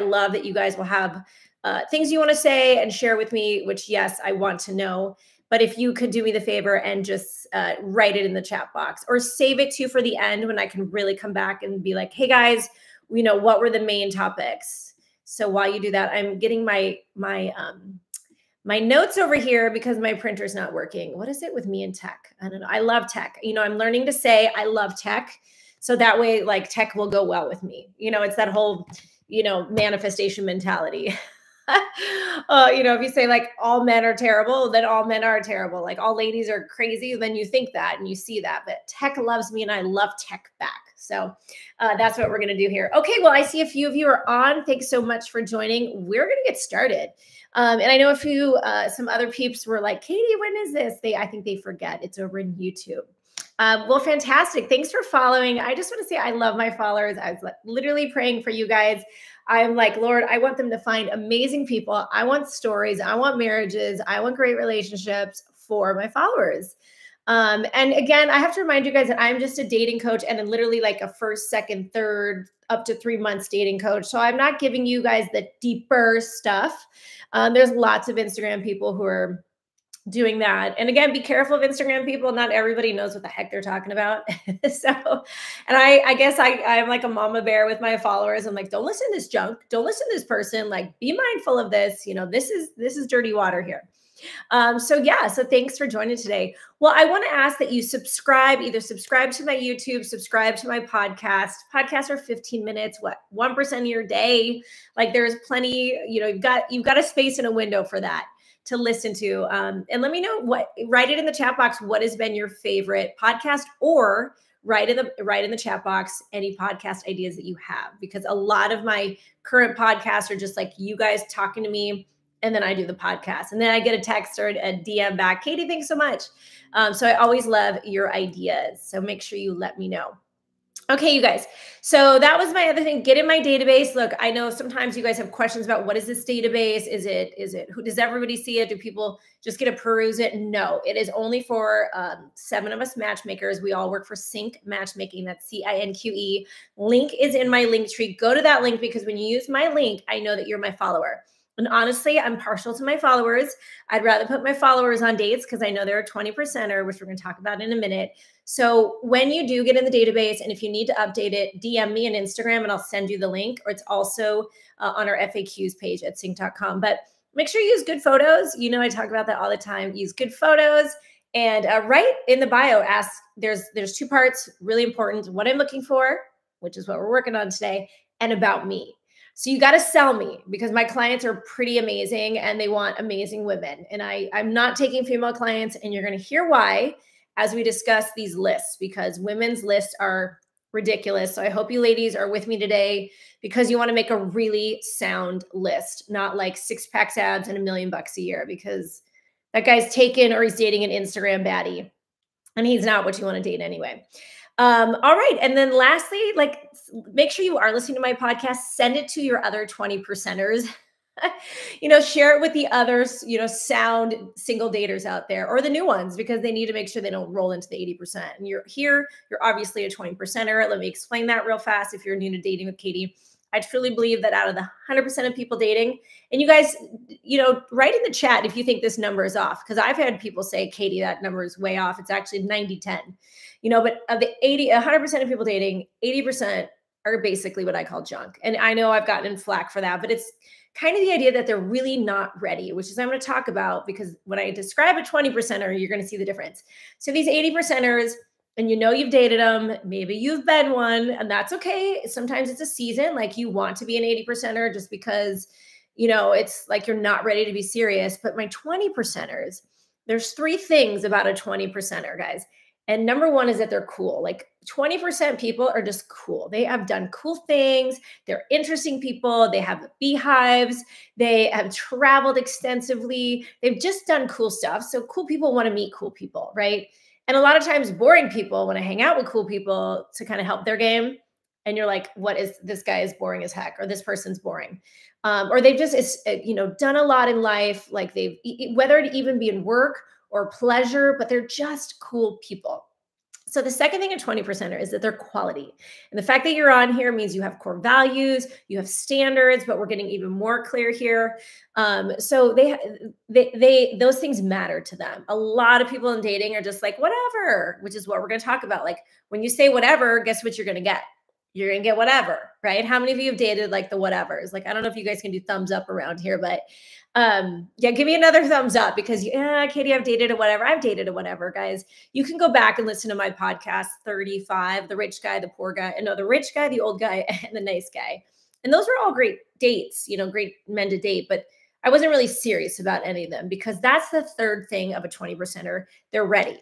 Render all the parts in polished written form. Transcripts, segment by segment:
love that you guys will have things you want to say and share with me, which yes, I want to know. But if you could do me the favor and just write it in the chat box or save it for the end when I can really come back and be like, hey guys, what were the main topics? So while you do that, I'm getting my notes over here because my printer's not working. What is it with me and tech? I don't know. I love tech. I'm learning to say I love tech. So that way, like, tech will go well with me. It's that whole, manifestation mentality. If you say like all men are terrible, then all men are terrible. Like all ladies are crazy, then you think that and you see that. But tech loves me and I love tech back. So that's what we're going to do here. Okay, well, I see a few of you are on. Thanks so much for joining. We're going to get started. And I know some other peeps were like, Katie, when is this? I think they forget. It's over in YouTube. Well, fantastic. Thanks for following. I just want to say I love my followers. I was literally praying for you guys. I'm like, Lord, I want them to find amazing people. I want stories. I want marriages. I want great relationships for my followers. And again, I have to remind you guys that I'm just a dating coach and then literally like a first, second, third, up to 3 months dating coach. So I'm not giving you guys the deeper stuff. There's lots of Instagram people who are doing that. And again, be careful of Instagram people. Not everybody knows what the heck they're talking about. And I guess I'm like a mama bear with my followers. I'm like, don't listen to this junk. Don't listen to this person. Like, be mindful of this. This is dirty water here. So thanks for joining today. Well, I want to ask that you either subscribe to my YouTube, subscribe to my podcast. Podcasts are 15 minutes, 1% of your day. Like there's plenty, you've got a space and a window for that to listen to. And let me know write it in the chat box. What has been your favorite podcast, or write in the chat box any podcast ideas that you have, because a lot of my current podcasts are just like you guys talking to me. And then I do the podcast and then I get a text or a DM back. Katie, thanks so much. So I always love your ideas. So make sure you let me know. Okay, you guys. So that was my other thing. Get in my database. Look, I know sometimes you guys have questions about what is this database? Is it, who does everybody see it? Do people just get to peruse it? No, it is only for 7 of us matchmakers. We all work for Sync Matchmaking. That's CINQE. Link is in my link tree. Go to that link because when you use my link, I know that you're my follower. And honestly, I'm partial to my followers. I'd rather put my followers on dates because I know they're a 20%er, which we're going to talk about in a minute. So when you do get in the database, and if you need to update it, DM me on Instagram and I'll send you the link, or it's also on our FAQs page at sync.com. But make sure you use good photos. I talk about that all the time. Use good photos, and right in the bio, there's 2 parts, really important. What I'm looking for, which is what we're working on today, and about me. So you got to sell me, because my clients are pretty amazing and they want amazing women. And I'm not taking female clients, and you're going to hear why as we discuss these lists, because women's lists are ridiculous. So I hope you ladies are with me today, because you want to make a really sound list, not like 6-pack abs and $1 million a year, because that guy's taken or he's dating an Instagram baddie and he's not what you want to date anyway. All right. And then lastly, make sure you are listening to my podcast, send it to your other 20%ers, share it with the others, sound single daters out there, or the new ones, because they need to make sure they don't roll into the 80%. And you're obviously a 20%er. Let me explain that real fast. If you're new to Dating with Katy, I truly believe that out of the 100% of people dating, and you guys, write in the chat if you think this number is off, because I've had people say, Katy, that number is way off. It's actually 90-10, but of the 100% of people dating, 80% are basically what I call junk. And I know I've gotten in flack for that, but it's kind of the idea that they're really not ready, which is I'm going to talk about, because when I describe a 20%er, you're going to see the difference. So these 80%ers, and you've dated them, maybe you've been one, and that's okay. Sometimes it's a season, like you want to be an 80%er just because, it's like you're not ready to be serious. But my 20%ers, there's 3 things about a 20%er, guys. And number 1 is that they're cool. Like 20% people are just cool. They have done cool things. They're interesting people. They have beehives. They have traveled extensively. They've just done cool stuff. So cool people want to meet cool people, right? And a lot of times boring people want to hang out with cool people to kind of help their game. And you're like, this guy is boring as heck, or this person's boring. Or they've just, done a lot in life. Like whether it even be in work or pleasure, but they're just cool people. So the second thing a 20%er is that they're quality. And the fact that you're on here means you have core values, you have standards, but we're getting even more clear here. So those things matter to them. A lot of people in dating are just like, whatever, which is what we're going to talk about. Like when you say whatever, guess what you're going to get? You're going to get whatever, right? How many of you have dated like the whatevers? Like, I don't know if you guys can do thumbs up around here, but yeah, give me another thumbs up because yeah, Katy, I've dated a whatever. I've dated a whatever, guys. You can go back and listen to my podcast 35, the rich guy, the poor guy, and no, the rich guy, the old guy, and the nice guy. And those were all great dates, you know, great men to date, but I wasn't really serious about any of them because that's the third thing of a 20%er. They're ready.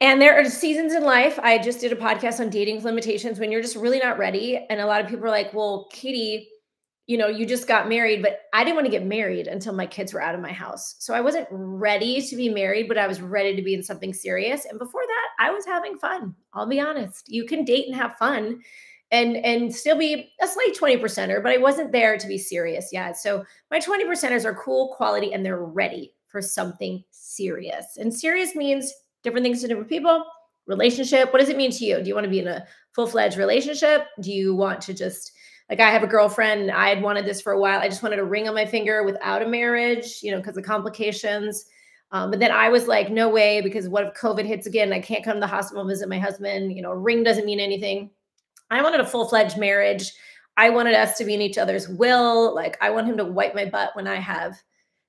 And there are seasons in life. I just did a podcast on dating limitations when you're just really not ready. And a lot of people are like, well, Katy, you know, you just got married, but I didn't want to get married until my kids were out of my house. So I wasn't ready to be married, but I was ready to be in something serious. And before that, I was having fun. I'll be honest. You can date and have fun and still be a slight 20%er, but I wasn't there to be serious yet. So my 20%ers are cool, quality, and they're ready for something serious. And serious means different things to different people. Relationship. What does it mean to you? Do you want to be in a full-fledged relationship? Do you want to just, like, I have a girlfriend. I had wanted this for a while. I just wanted a ring on my finger without a marriage, you know, because of complications. But then I was like, no way, because what if COVID hits again? I can't come to the hospital, visit my husband. You know, a ring doesn't mean anything. I wanted a full-fledged marriage. I wanted us to be in each other's will. Like, I want him to wipe my butt when I have,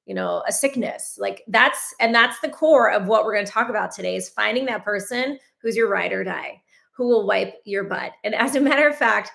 you know, a sickness. Like that's the core of what we're going to talk about today is finding that person who's your ride or die, who will wipe your butt. And as a matter of fact,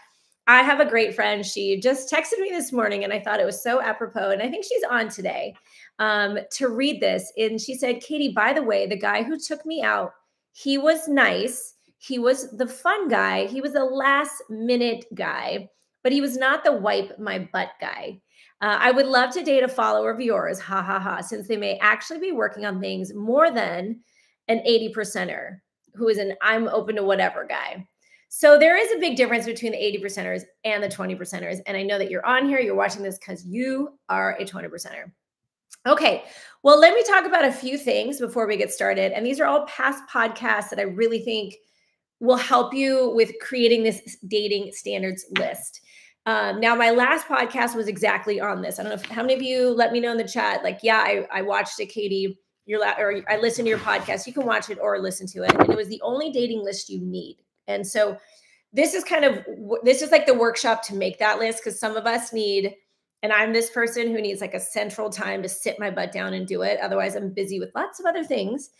I have a great friend. She just texted me this morning and I thought it was so apropos. And I think she's on today to read this. And she said, Katy, by the way, the guy who took me out, he was nice. He was the fun guy. He was the last minute guy, but he was not the wipe my butt guy. I would love to date a follower of yours, ha, ha, ha, since they may actually be working on things more than an 80%er who is an I'm open to whatever guy. So there is a big difference between the 80%ers and the 20%ers. And I know that you're on here, you're watching this because you are a 20%er. Okay, well, let me talk about a few things before we get started. And these are all past podcasts that I really think will help you with creating this dating standards list. Now, my last podcast was exactly on this. I don't know how many of you let me know in the chat, like, yeah, I watched it, Katy, or I listened to your podcast. You can watch it or listen to it. And it was the only dating list you need. And so this is like the workshop to make that list because some of us need, and I'm this person who needs like a central time to sit my butt down and do it. Otherwise, I'm busy with lots of other things.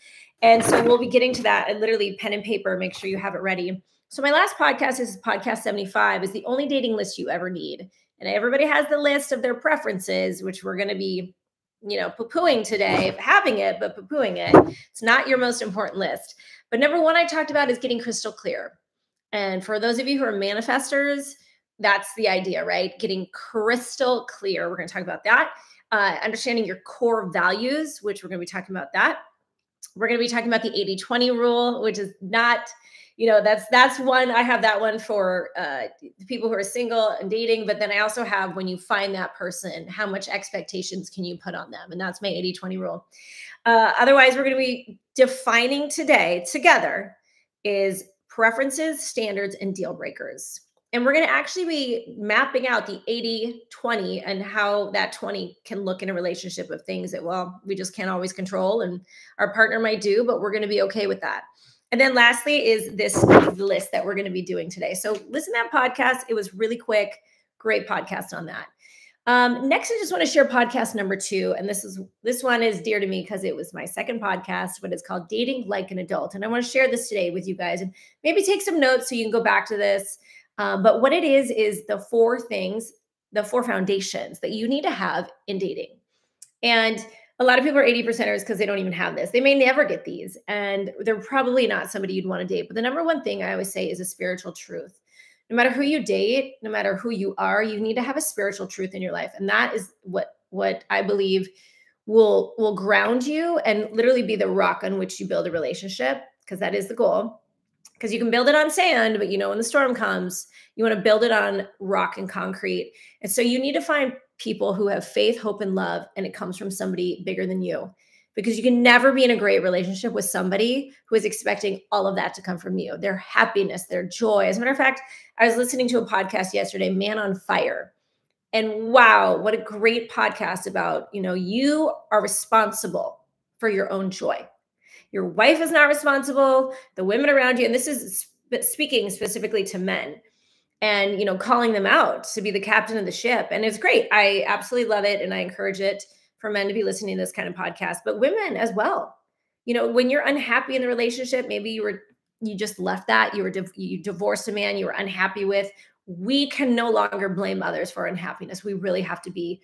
And so we'll be getting to that and literally pen and paper, make sure you have it ready. So my last podcast is podcast 75 is the only dating list you ever need. And everybody has the list of their preferences, which we're going to be, you know, poo-pooing today, having it, but poo-pooing it. It's not your most important list. But number one I talked about is getting crystal clear. And for those of you who are manifestors, that's the idea, right? Getting crystal clear. We're going to talk about that. Understanding your core values, which we're going to be talking about that. We're going to be talking about the 80-20 rule, which is not, you know, that's one. I have that one for people who are single and dating. But then I also have when you find that person, how much expectations can you put on them? And that's my 80-20 rule. Otherwise, we're going to be defining today together is preferences, standards, and deal breakers. And we're going to actually be mapping out the 80-20 and how that 20 can look in a relationship of things that, well, we just can't always control and our partner might do, but we're going to be okay with that. And then lastly is this list that we're going to be doing today. So listen to that podcast. It was really quick. Great podcast on that. Next, I just want to share podcast number 2. And this one is dear to me because it was my second podcast, but it's called Dating Like an Adult. And I want to share this today with you guys and maybe take some notes so you can go back to this. But what it is the 4 things, the 4 foundations that you need to have in dating. And a lot of people are 80%ers because they don't even have this. They may never get these, and they're probably not somebody you'd want to date. But the number one thing I always say is a spiritual truth. No matter who you date, no matter who you are, you need to have a spiritual truth in your life. And that is what I believe will ground you and literally be the rock on which you build a relationship, because that is the goal. Because you can build it on sand, but you know, when the storm comes, you want to build it on rock and concrete. And so you need to find people who have faith, hope, and love, and it comes from somebody bigger than you. because you can never be in a great relationship with somebody who is expecting all of that to come from you, their happiness, their joy. As a matter of fact, I was listening to a podcast yesterday, Man on Fire. And wow, what a great podcast about, you are responsible for your own joy. Your wife is not responsible, the women around you, and this is speaking specifically to men, and calling them out to be the captain of the ship. And it's great. I absolutely love it, and I encourage it for men to be listening to this kind of podcast, but women as well. When you're unhappy in the relationship, maybe you just left that, you divorced a man you were unhappy with. We can no longer blame others for unhappiness. We really have to be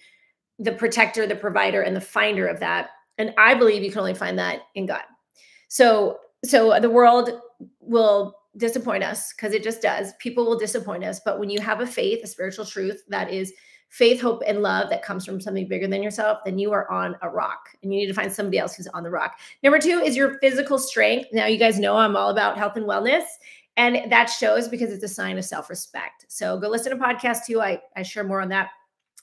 the protector, the provider, and the finder of that. And I believe you can only find that in God. So the world will disappoint us, because it just does. People will disappoint us. But when you have a faith, a spiritual truth that is faith, hope, and love that comes from something bigger than yourself, then you are on a rock, and you need to find somebody else who's on the rock. Number 2 is your physical strength. Now, you guys know I'm all about health and wellness, and that shows because it's a sign of self-respect. So go listen to podcast 2. I share more on that.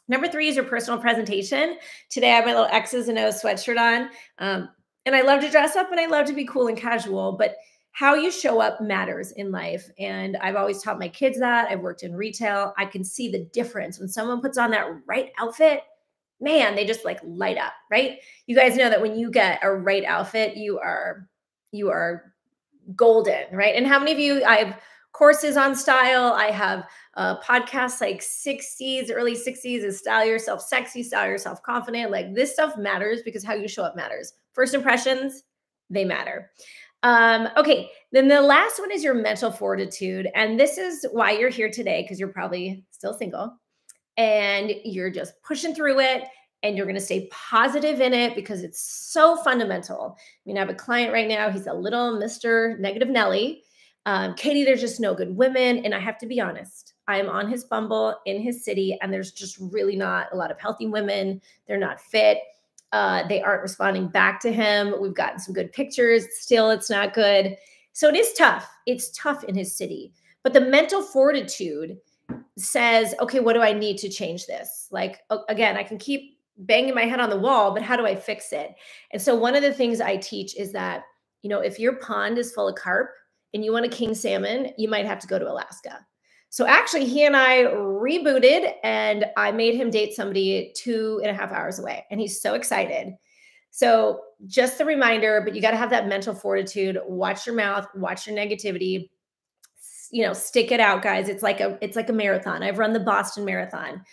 Number 3 is your personal presentation. Today, I have my little X's and O's sweatshirt on. And I love to dress up, and I love to be cool and casual, but how you show up matters in life. And I've always taught my kids that. I've worked in retail. I can see the difference when someone puts on that right outfit. Man, they just like light up, right? You guys know that when you get a right outfit, you are golden, right? And how many of you, I have courses on style. I have podcasts like 60s, early 60s is Style Yourself Sexy, Style Yourself Confident. Like, this stuff matters because how you show up matters. First impressions, they matter. Okay, then the last one is your mental fortitude. And this is why you're here today, because you're probably still single and you're just pushing through it, and you're going to stay positive in it because it's so fundamental. I mean, I have a client right now. He's a little Mr. Negative Nelly. Katy, there's just no good women. And I have to be honest, I'm on his Bumble in his city, and there's just really not a lot of healthy women. They're not fit. They aren't responding back to him. We've gotten some good pictures. Still, it's not good. So it is tough. It's tough in his city. But the mental fortitude says, okay, what do I need to change this? Like, again, I can keep banging my head on the wall, but how do I fix it? And so one of the things I teach is that, if your pond is full of carp and you want a king salmon, you might have to go to Alaska. So actually, he and I rebooted, and I made him date somebody 2.5 hours away, and he's so excited. So just a reminder, but you got to have that mental fortitude. Watch your mouth, watch your negativity, stick it out, guys. It's like a marathon. I've run the Boston Marathon,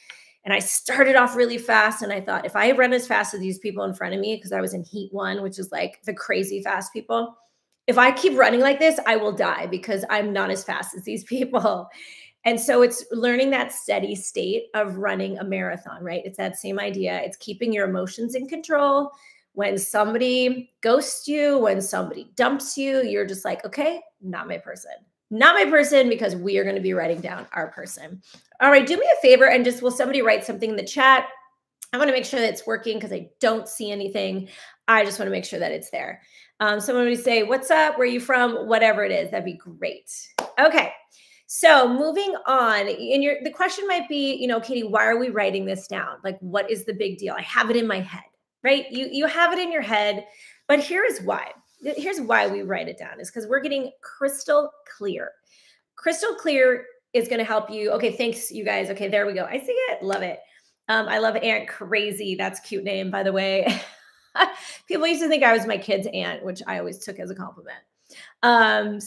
and I started off really fast. And I thought, if I run as fast as these people in front of me, because I was in heat 1, which is like the crazy fast people, if I keep running like this, I will die because I'm not as fast as these people. And so it's learning that steady state of running a marathon, right? It's that same idea. It's keeping your emotions in control. When somebody ghosts you, when somebody dumps you, you're just like, okay, not my person. Not my person, because we are going to be writing down our person. All right, do me a favor and will somebody write something in the chat? I want to make sure that it's working because I don't see anything. I just want to make sure that it's there. Someone would say, what's up? Where are you from? Whatever it is, that'd be great. Okay. So moving on, and the question might be, Katy, why are we writing this down? Like, what is the big deal? I have it in my head, right? You have it in your head, but here's why. Here's why we write it down, is because we're getting crystal clear. Crystal clear is going to help you. Okay, thanks, you guys. Okay, there we go. I see it. Love it. I love Aunt Crazy. That's a cute name, by the way. People used to think I was my kid's aunt, which I always took as a compliment. And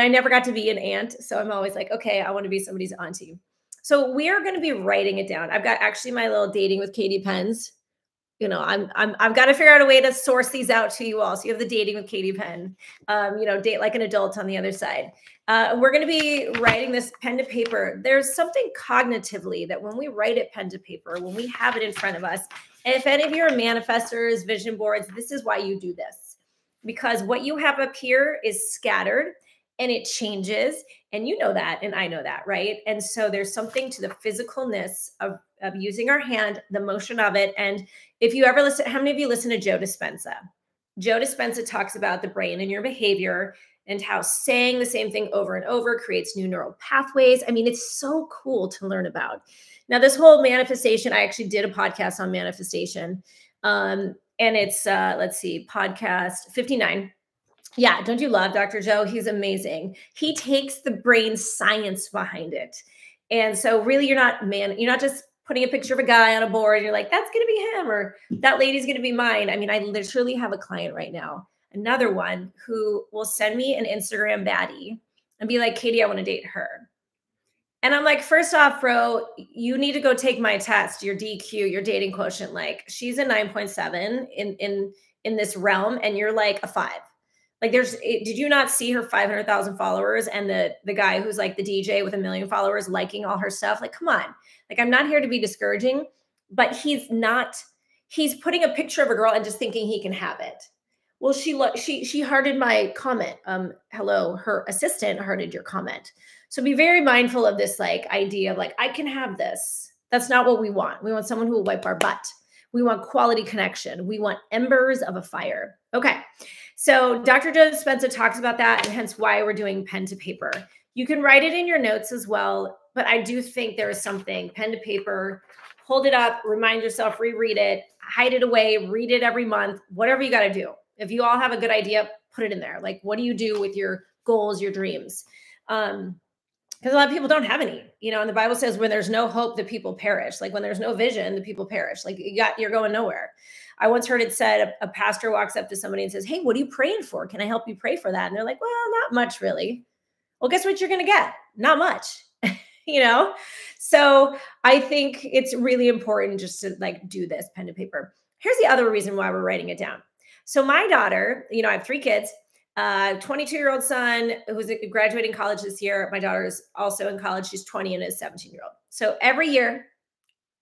I never got to be an aunt. So I'm always like, okay, I want to be somebody's auntie. So we are going to be writing it down. I've got actually my little dating with Katy pens. I've got to figure out a way to source these out to you all. So you have the dating with Katy pen, date like an adult on the other side. We're going to be writing this pen to paper. There's something cognitively that when we write it pen to paper, when we have it in front of us, and if any of you are manifestors, vision boards, this is why you do this. Because what you have up here is scattered and it changes. And you know that, and I know that, right? And so there's something to the physicalness of using our hand, the motion of it. And if you ever listen, how many of you listen to Joe Dispenza? Joe Dispenza talks about the brain and your behavior and how saying the same thing over and over creates new neural pathways. I mean, it's so cool to learn about. Now, this whole manifestation, I actually did a podcast on manifestation. And it's, let's see, podcast 59. Yeah, don't you love Dr. Joe? He's amazing. He takes the brain science behind it. And so really you're not just putting a picture of a guy on a board and you're like, that's going to be him or that lady's going to be mine. I mean, I literally have a client right now, another one who will send me an Instagram baddie and be like, Katy, I want to date her. And I'm like, first off, bro, you need to go take my test, your DQ, your dating quotient. Like she's a 9.7 in this realm and you're like a 5. Like did you not see her 500,000 followers and the guy who's like the DJ with 1 million followers liking all her stuff? Like, come on. Like, I'm not here to be discouraging, but he's putting a picture of a girl and just thinking he can have it. Well, she hearted my comment. Hello, her assistant hearted your comment. So be very mindful of this like idea of like, I can have this. That's not what we want. We want someone who will wipe our butt. We want quality connection. We want embers of a fire. Okay. So Dr. Joe Dispenza talks about that and hence why we're doing pen to paper. You can write it in your notes as well, but I do think there is something, pen to paper, hold it up, remind yourself, reread it, hide it away, read it every month, whatever you got to do. If you all have a good idea, put it in there. Like, what do you do with your goals, your dreams? Because a lot of people don't have any, and the Bible says when there's no hope, the people perish. Like when there's no vision, the people perish. Like you're going nowhere. I once heard it said a pastor walks up to somebody and says, hey, what are you praying for? Can I help you pray for that? And they're like, well, not much really. Well, guess what you're going to get? Not much, So I think it's really important just to like do this pen to paper. Here's the other reason why we're writing it down. So my daughter, I have 3 kids. 22-year-old son who's graduating college this year. My daughter is also in college. She's 20 and is 17-year-old. So every year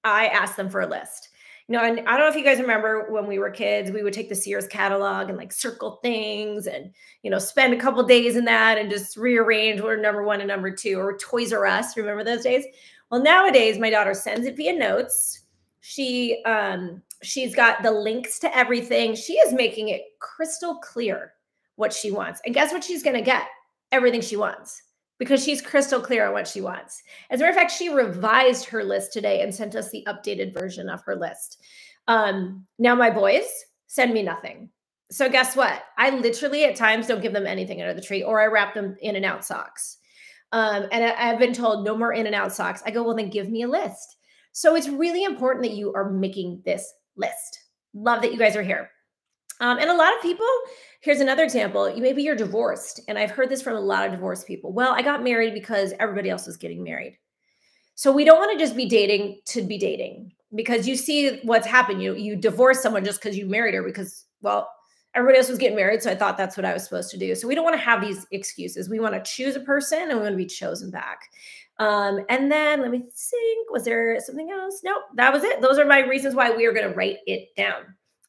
I ask them for a list. And I don't know if you guys remember when we were kids, we would take the Sears catalog and like circle things and, spend a couple days in that and just rearrange what are number 1 and number 2 or Toys R Us. Remember those days? Well, nowadays my daughter sends it via notes. She's got the links to everything. She is making it crystal clear what she wants. And guess what she's going to get? Everything she wants because she's crystal clear on what she wants. As a matter of fact, she revised her list today and sent us the updated version of her list. Now my boys send me nothing. So guess what? I literally at times don't give them anything under the tree or I wrap them in and out socks. And I've been told no more in and out socks. I go, well, then give me a list. So it's really important that you are making this list. Love that you guys are here. And a lot of people, here's another example. Maybe you're divorced. And I've heard this from a lot of divorced people. Well, I got married because everybody else was getting married. So we don't want to just be dating to be dating because you see what's happened. You divorce someone just because you married her because, well, everybody else was getting married. So I thought that's what I was supposed to do. So we don't want to have these excuses. We want to choose a person and we want to be chosen back. And then let me think, was there something else? No, that was it. Those are my reasons why we are going to write it down.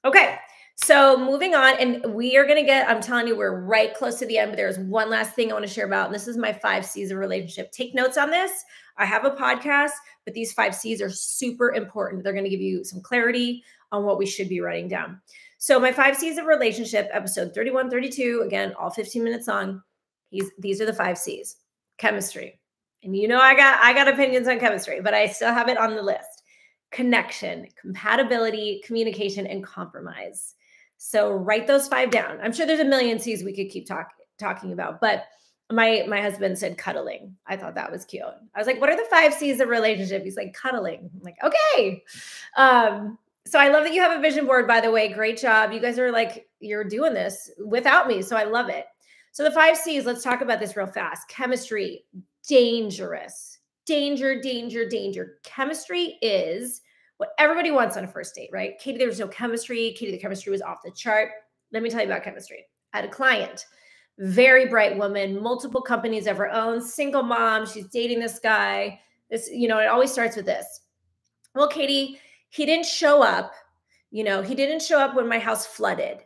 Okay. So moving on, and we are going to I'm telling you, we're right close to the end, but there's one last thing I want to share about, and this is my 5 C's of relationship. Take notes on this. I have a podcast, but these 5 C's are super important. They're going to give you some clarity on what we should be writing down. So my 5 C's of relationship, episode 31, 32, again, all 15 minutes long. These are the 5 C's. Chemistry. And I got opinions on chemistry, but I still have it on the list. Connection, compatibility, communication, and compromise. So write those 5 down. I'm sure there's a million C's we could keep talking about, but my husband said cuddling. I thought that was cute. I was like, what are the 5 C's of relationship? He's like, cuddling. I'm like, okay. So I love that you have a vision board, by the way. Great job. You guys are like, you're doing this without me. So I love it. So the 5 C's, let's talk about this real fast. Chemistry, dangerous. Danger, danger, danger. Chemistry is what everybody wants on a first date, right? Katy, there was no chemistry. Katy, the chemistry was off the chart. Let me tell you about chemistry. I had a client, very bright woman, multiple companies of her own, single mom. She's dating this guy. It always starts with this. Well, Katy, he didn't show up. He didn't show up when my house flooded.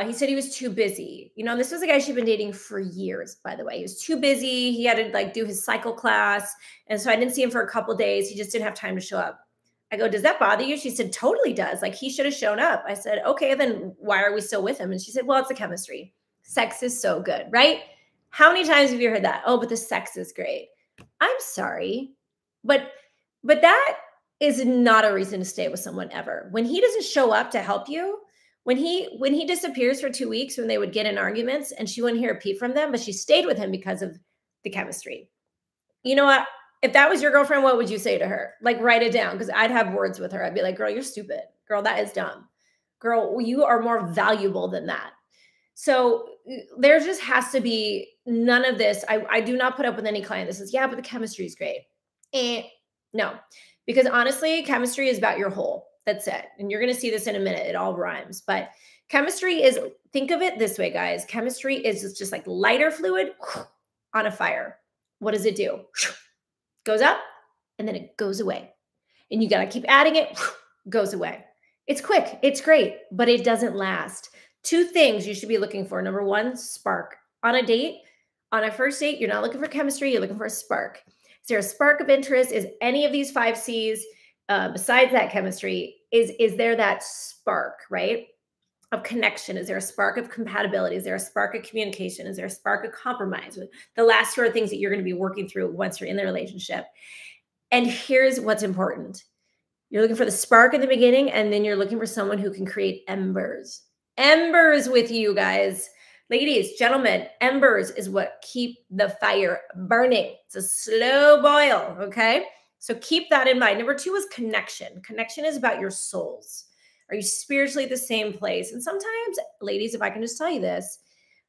He said he was too busy. This was a guy she'd been dating for years, by the way. He was too busy. He had to do his cycle class. And so I didn't see him for a couple of days. He just didn't have time to show up. I go, does that bother you? She said, totally does. Like he should have shown up. I said, okay, then why are we still with him? And she said, well, it's the chemistry. Sex is so good, right? How many times have you heard that? Oh, but the sex is great. I'm sorry, but that is not a reason to stay with someone ever. When he doesn't show up to help you, When he disappears for 2 weeks, when they would get in arguments and she wouldn't hear a peep from them, but she stayed with him because of the chemistry. You know what? If that was your girlfriend, what would you say to her? Like, write it down, because I'd have words with her. I'd be like, girl, you're stupid. Girl, that is dumb. Girl, you are more valuable than that. So there just has to be none of this. I do not put up with any client that says, yeah, but the chemistry is great. No, because honestly, chemistry is about your whole. That's it. And you're going to see this in a minute. It all rhymes. But chemistry is, think of it this way, guys. Chemistry is just like lighter fluid on a fire. What does it do? Goes up and then it goes away. And you got to keep adding it, goes away. It's quick. It's great, but it doesn't last. 2 things you should be looking for. Number 1, spark. On a date, on a first date, you're not looking for chemistry. You're looking for a spark. Is there a spark of interest? Is any of these 5 C's, besides that chemistry, is there that spark, right, of connection? Is there a spark of compatibility? Is there a spark of communication? Is there a spark of compromise? The last 2 are things that you're going to be working through once you're in the relationship. And here's what's important. You're looking for the spark in the beginning, and then you're looking for someone who can create embers. Embers with you, guys. Ladies, gentlemen, embers is what keep the fire burning. It's a slow boil, okay? So keep that in mind. Number 2 is connection. Connection is about your souls. Are you spiritually at the same place? And sometimes, ladies, if I can just tell you this,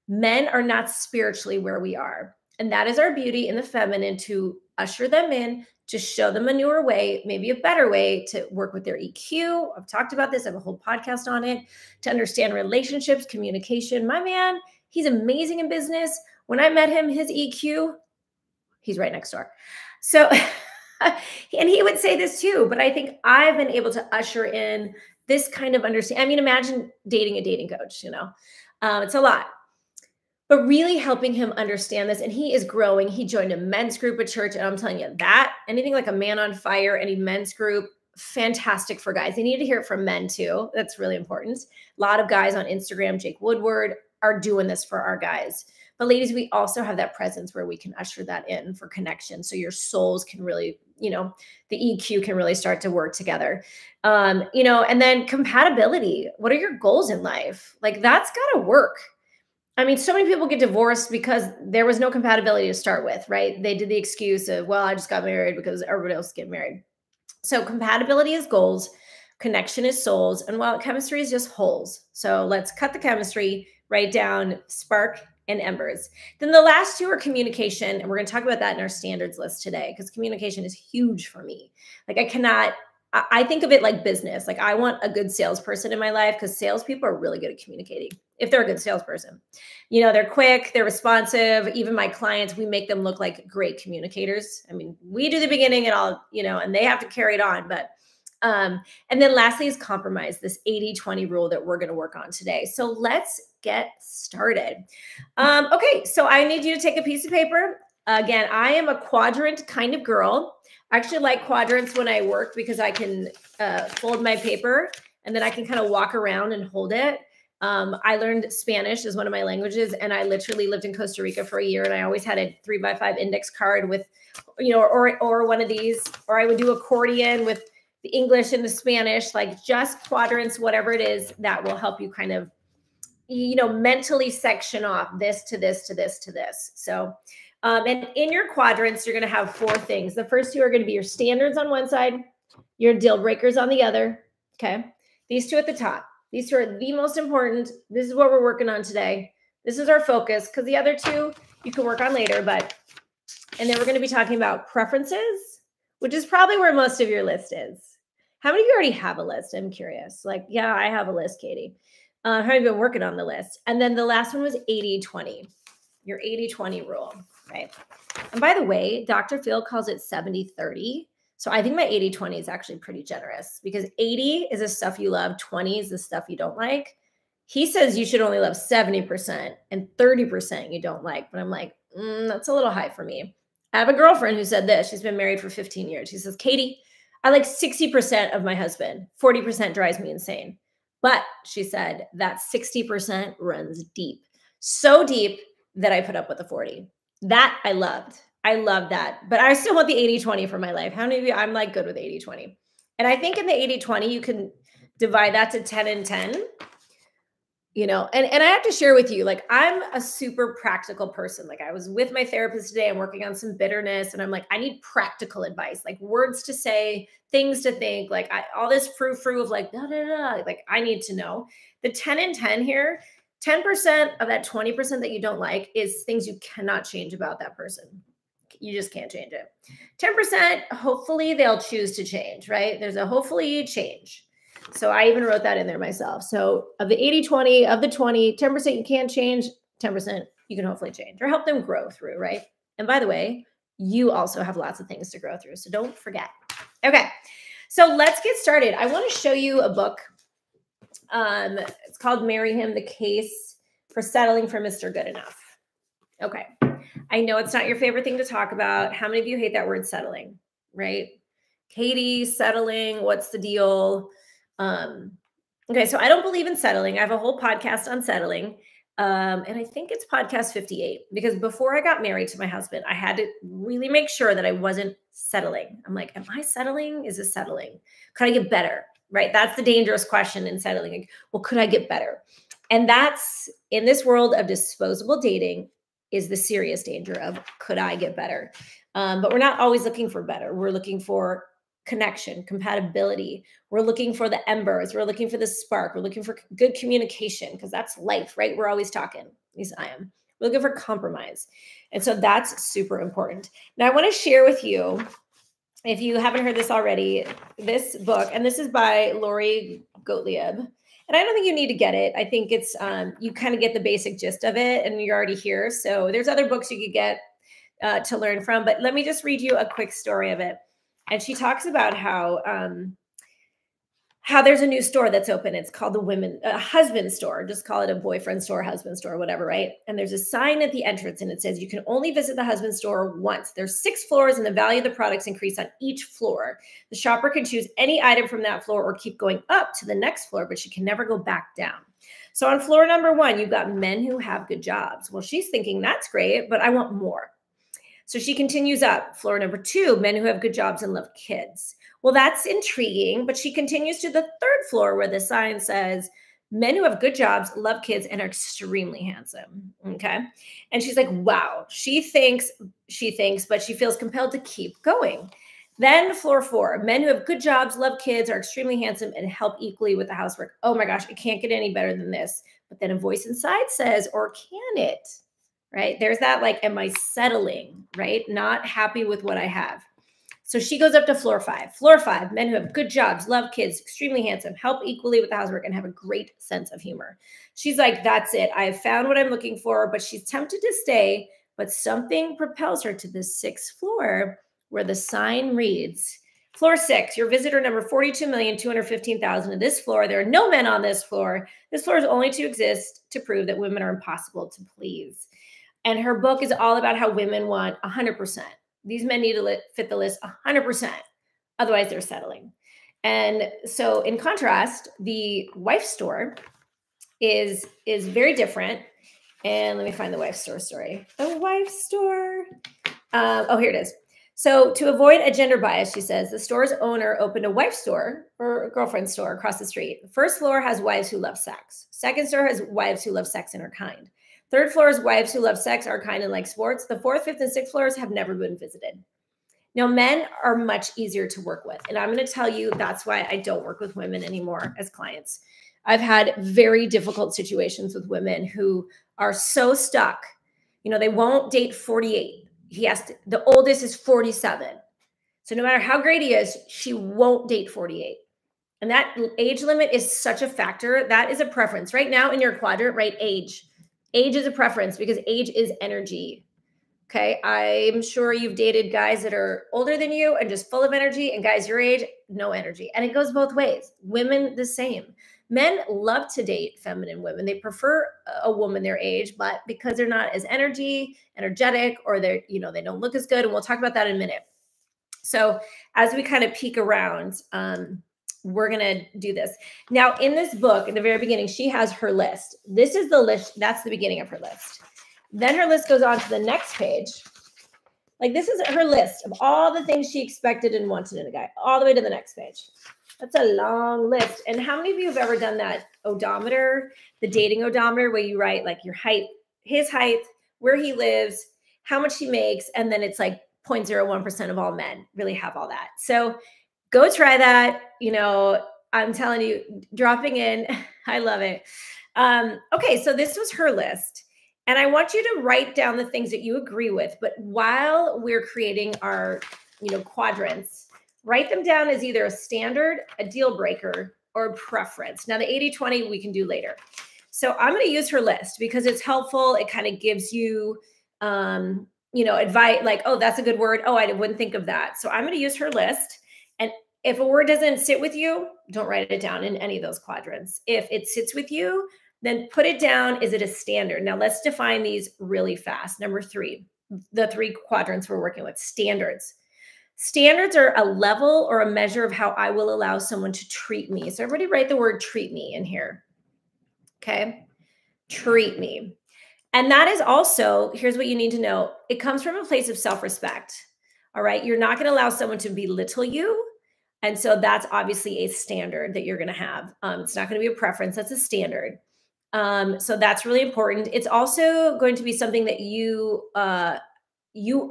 men are not spiritually where we are. And that is our beauty in the feminine, to usher them in, to show them a newer way, maybe a better way to work with their EQ. I've talked about this. I have a whole podcast on it, to understand relationships, communication. My man, he's amazing in business. When I met him, his EQ, he's right next door. So, and he would say this too, but I think I've been able to usher in this kind of understanding. I mean, imagine dating a dating coach, it's a lot. But really helping him understand this. And he is growing. He joined a men's group at church. And I'm telling you, that, anything like a Man on Fire, any men's group, fantastic for guys. They need to hear it from men too. That's really important. A lot of guys on Instagram, Jake Woodward, are doing this for our guys. But ladies, we also have that presence where we can usher that in for connection. So your souls can really, the EQ can really start to work together. And then compatibility. What are your goals in life? Like, that's got to work. I mean, so many people get divorced because there was no compatibility to start with, right? They did the excuse of, well, I just got married because everybody else get married. So compatibility is goals, connection is souls, and while chemistry is just holes. So let's cut the chemistry, write down spark and embers. Then the last 2 are communication, and we're going to talk about that in our standards list today, because communication is huge for me. Like, I think of it like business. Like, I want a good salesperson in my life, because salespeople are really good at communicating. If they're a good salesperson, they're quick, they're responsive. Even my clients, we make them look like great communicators. I mean, we do the beginning and all, and they have to carry it on. But, and then lastly is compromise, this 80-20 rule that we're going to work on today. So let's get started. Okay. So I need you to take a piece of paper. Again, I am a quadrant kind of girl. I actually like quadrants when I work, because I can fold my paper and then I can kind of walk around and hold it. I learned Spanish as one of my languages, and I literally lived in Costa Rica for a year, and I always had a 3x5 index card with, or one of these, or I would do accordion with the English and the Spanish, like just quadrants, whatever it is that will help you kind of, mentally section off this to this to this to this. So, and in your quadrants, you're going to have 4 things. The first 2 are going to be your standards on one side, your deal breakers on the other. Okay. These 2 at the top. These 2 are the most important. This is what we're working on today. This is our focus, because the other 2 you can work on later. And then we're going to be talking about preferences, which is probably where most of your list is. How many of you already have a list? I'm curious. Like, yeah, I have a list, Katy. How have you been working on the list? And then the last one was 80-20, your 80-20 rule, right? And by the way, Dr. Phil calls it 70-30. So I think my 80-20 is actually pretty generous, because 80 is the stuff you love. 20 is the stuff you don't like. He says you should only love 70% and 30% you don't like. But I'm like, that's a little high for me. I have a girlfriend who said this. She's been married for 15 years. She says, Katy, I like 60% of my husband. 40% drives me insane. But she said that 60% runs deep. So deep that I put up with the 40. That I loved. I love that. But I still want the 80-20 for my life. How many of you? I'm like good with 80-20. And I think in the 80-20, you can divide that to 10 and 10. you know, and I have to share with you, like, I'm a super practical person. Like, I was with my therapist today, I'm working on some bitterness, and I'm like, I need practical advice, like words to say, things to think, like all this frou-frou of like, da, da, da, like I need to know. The 10 and 10 here, 10% of that 20% that you don't like is things you cannot change about that person. You just can't change it. 10%, hopefully they'll choose to change, right? There's a hopefully change. So I even wrote that in there myself. So of the 80-20, of the 20, 10% you can't change, 10% you can hopefully change or help them grow through, right? And by the way, you also have lots of things to grow through. So don't forget. Okay, so let's get started. I want to show you a book. It's called Marry Him, The Case for Settling for Mr. Good Enough. Okay, I know it's not your favorite thing to talk about. How many of you hate that word settling, right? Katy, settling, what's the deal? Okay, so I don't believe in settling. I have a whole podcast on settling. And I think it's podcast 58, because before I got married to my husband, I had to really make sure that I wasn't settling. I'm like, am I settling? Is this settling? Could I get better? Right? That's the dangerous question in settling. Like, well, could I get better? And that's, in this world of disposable dating, is the serious danger of could I get better? But we're not always looking for better. We're looking for connection, compatibility. We're looking for the embers. We're looking for the spark. We're looking for good communication, because that's life, right? We're always talking. At least I am. We're looking for compromise. And so that's super important. Now I want to share with you, if you haven't heard this already, this book, and this is by Lori Gottlieb. And I don't think you need to get it. I think it's, you kind of get the basic gist of it and you're already here. So there's other books you could get to learn from, but let me just read you a quick story of it. And she talks about how there's a new store that's open. It's called the husband store. Just call it a boyfriend store, husband store, whatever, right? And there's a sign at the entrance and it says you can only visit the husband store once. There's 6 floors and the value of the products increase on each floor. The shopper can choose any item from that floor or keep going up to the next floor, but she can never go back down. So on floor number 1, you've got men who have good jobs. Well, she's thinking that's great, but I want more. So she continues up. Floor number 2, men who have good jobs and love kids. Well, that's intriguing, but she continues to the 3rd floor where the sign says, men who have good jobs, love kids, and are extremely handsome. Okay. And she's like, wow, she thinks, but she feels compelled to keep going. Then floor 4, men who have good jobs, love kids, are extremely handsome, and help equally with the housework. Oh my gosh, it can't get any better than this. But then a voice inside says, or can it? Right? There's that, like, am I settling, right? Not happy with what I have. So she goes up to floor 5. Floor 5, men who have good jobs, love kids, extremely handsome, help equally with the housework, and have a great sense of humor. She's like, that's it. I have found what I'm looking for, but she's tempted to stay, but something propels her to the 6th floor where the sign reads, floor 6, your visitor number 42,215,000. At this floor, there are no men on this floor. This floor is only to exist to prove that women are impossible to please. And her book is all about how women want 100%. These men need to fit the list 100%. Otherwise, they're settling. And so in contrast, the wife store is very different. And let me find the wife store story. The wife store. Oh, here it is. So to avoid a gender bias, she says, the store's owner opened a wife store or a girlfriend store across the street. The 1st floor has wives who love sex. 2nd store has wives who love sex and are kind. 3rd floor is wives who love sex, are kind, and like sports. The 4th, 5th, and 6th floors have never been visited. Now, men are much easier to work with. And I'm going to tell you that's why I don't work with women anymore as clients. I've had very difficult situations with women who are so stuck. You know, they won't date 48. The oldest is 47. So no matter how great he is, she won't date 48. And that age limit is such a factor. That is a preference. Right now in your quadrant, right? Age. Age is a preference because age is energy. Okay. I'm sure you've dated guys that are older than you and just full of energy, and guys your age, no energy. And it goes both ways. Women, the same. Men love to date feminine women. They prefer a woman their age, but because they're not as energetic, or they don't look as good. And we'll talk about that in a minute. So as we kind of peek around, we're going to do this. Now, in this book, in the very beginning, she has her list. This is the list. That's the beginning of her list. Then her list goes on to the next page. Like, this is her list of all the things she expected and wanted in a guy, all the way to the next page. That's a long list. And how many of you have ever done that odometer, the dating odometer, where you write like your height, his height, where he lives, how much he makes, and then it's like 0.01% of all men really have all that. So go try that. You know, I'm telling you, dropping in, I love it. Okay, so this was her list. And I want you to write down the things that you agree with. But while we're creating our, quadrants, write them down as either a standard, a deal breaker, or a preference. Now, the 80-20 we can do later. So I'm going to use her list because it's helpful. It kind of gives you, advice like, oh, that's a good word. Oh, I wouldn't think of that. So I'm going to use her list. And if a word doesn't sit with you, don't write it down in any of those quadrants. If it sits with you, then put it down. Is it a standard? Now let's define these really fast. Number 3, the 3 quadrants we're working with, standards. Standards are a level or a measure of how I will allow someone to treat me. So everybody write the word treat me in here. Okay. Treat me. And that is also, here's what you need to know. It comes from a place of self-respect. All right. You're not going to allow someone to belittle you. And so that's obviously a standard that you're going to have. It's not going to be a preference. That's a standard. So that's really important. It's also going to be something that you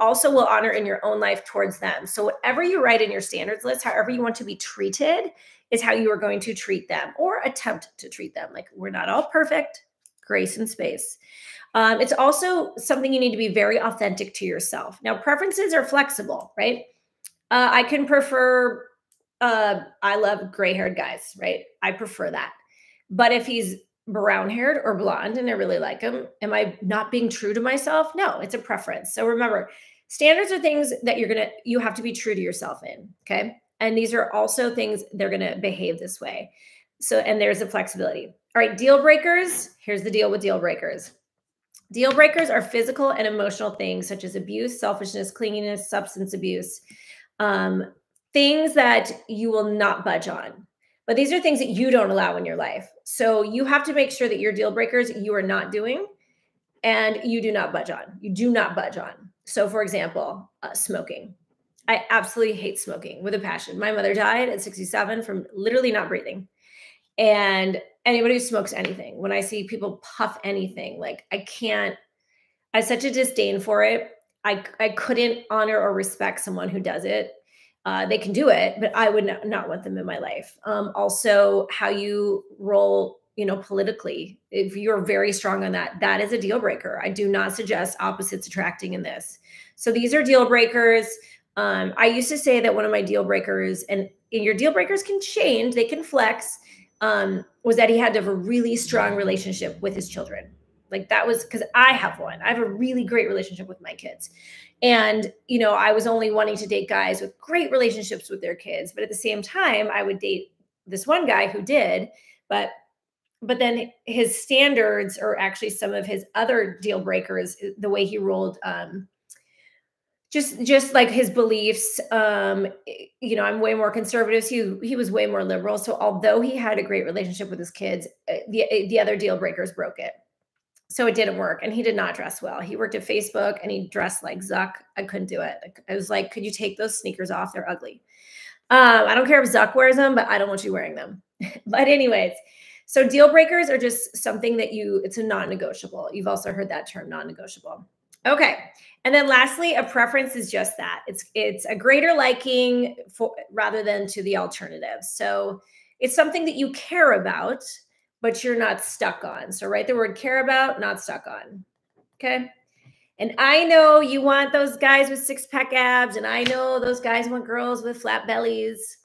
also will honor in your own life towards them. So whatever you write in your standards list, however you want to be treated is how you are going to treat them or attempt to treat them. Like, we're not all perfect, grace and space. It's also something you need to be very authentic to yourself. Now, preferences are flexible, right? I can prefer, I love gray-haired guys, right? I prefer that. But if he's brown-haired or blonde and I really like him, am I not being true to myself? No, it's a preference. So remember, standards are things that you have to be true to yourself in, okay? And these are also things they're going to behave this way. So, and there's the flexibility. All right, deal breakers. Here's the deal with deal breakers. Deal breakers are physical and emotional things such as abuse, selfishness, clinginess, substance abuse, things that you will not budge on. But these are things that you don't allow in your life. So you have to make sure that your deal breakers you are not doing and you do not budge on. You do not budge on. So for example, smoking. I absolutely hate smoking with a passion. My mother died at 67 from literally not breathing. And anybody who smokes anything, when I see people puff anything, like I have such a disdain for it. I couldn't honor or respect someone who does it. They can do it, but I would not want them in my life. Also, how you roll, politically, if you're very strong on that, that is a deal breaker. I do not suggest opposites attracting in this. So these are deal breakers. I used to say that one of my deal breakers, and your deal breakers can change, they can flex, was that he had to have a really strong relationship with his children. Like that was because I have one. I have a really great relationship with my kids. And, I was only wanting to date guys with great relationships with their kids. But at the same time, I would date this one guy who did, but then his standards are actually some of his other deal breakers, the way he rolled, just like his beliefs. I'm way more conservative. He was way more liberal. So although he had a great relationship with his kids, the other deal breakers broke it. So it didn't work. And he did not dress well. He worked at Facebook and he dressed like Zuck. I couldn't do it. I was like, could you take those sneakers off? They're ugly. I don't care if Zuck wears them, but I don't want you wearing them. But anyways, so deal breakers are just something that it's a non-negotiable. You've also heard that term, non-negotiable. Okay. And then lastly, a preference is just that. It's a greater liking rather than to the alternative. So it's something that you care about, but you're not stuck on. So write the word care about, not stuck on. Okay. And I know you want those guys with 6-pack abs, and I know those guys want girls with flat bellies.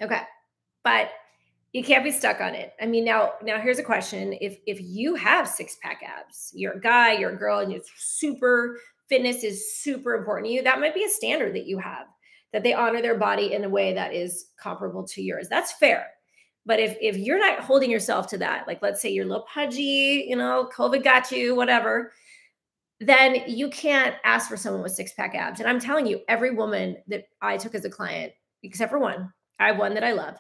Okay. But you can't be stuck on it. I mean, now here's a question. If you have 6-pack abs, you're a guy, you're a girl, and fitness is super important to you, that might be a standard that you have, that they honor their body in a way that is comparable to yours. That's fair. But if you're not holding yourself to that, like let's say you're a little pudgy, COVID got you, whatever, then you can't ask for someone with 6-pack abs. And I'm telling you, every woman that I took as a client, except for one, I have one that I love,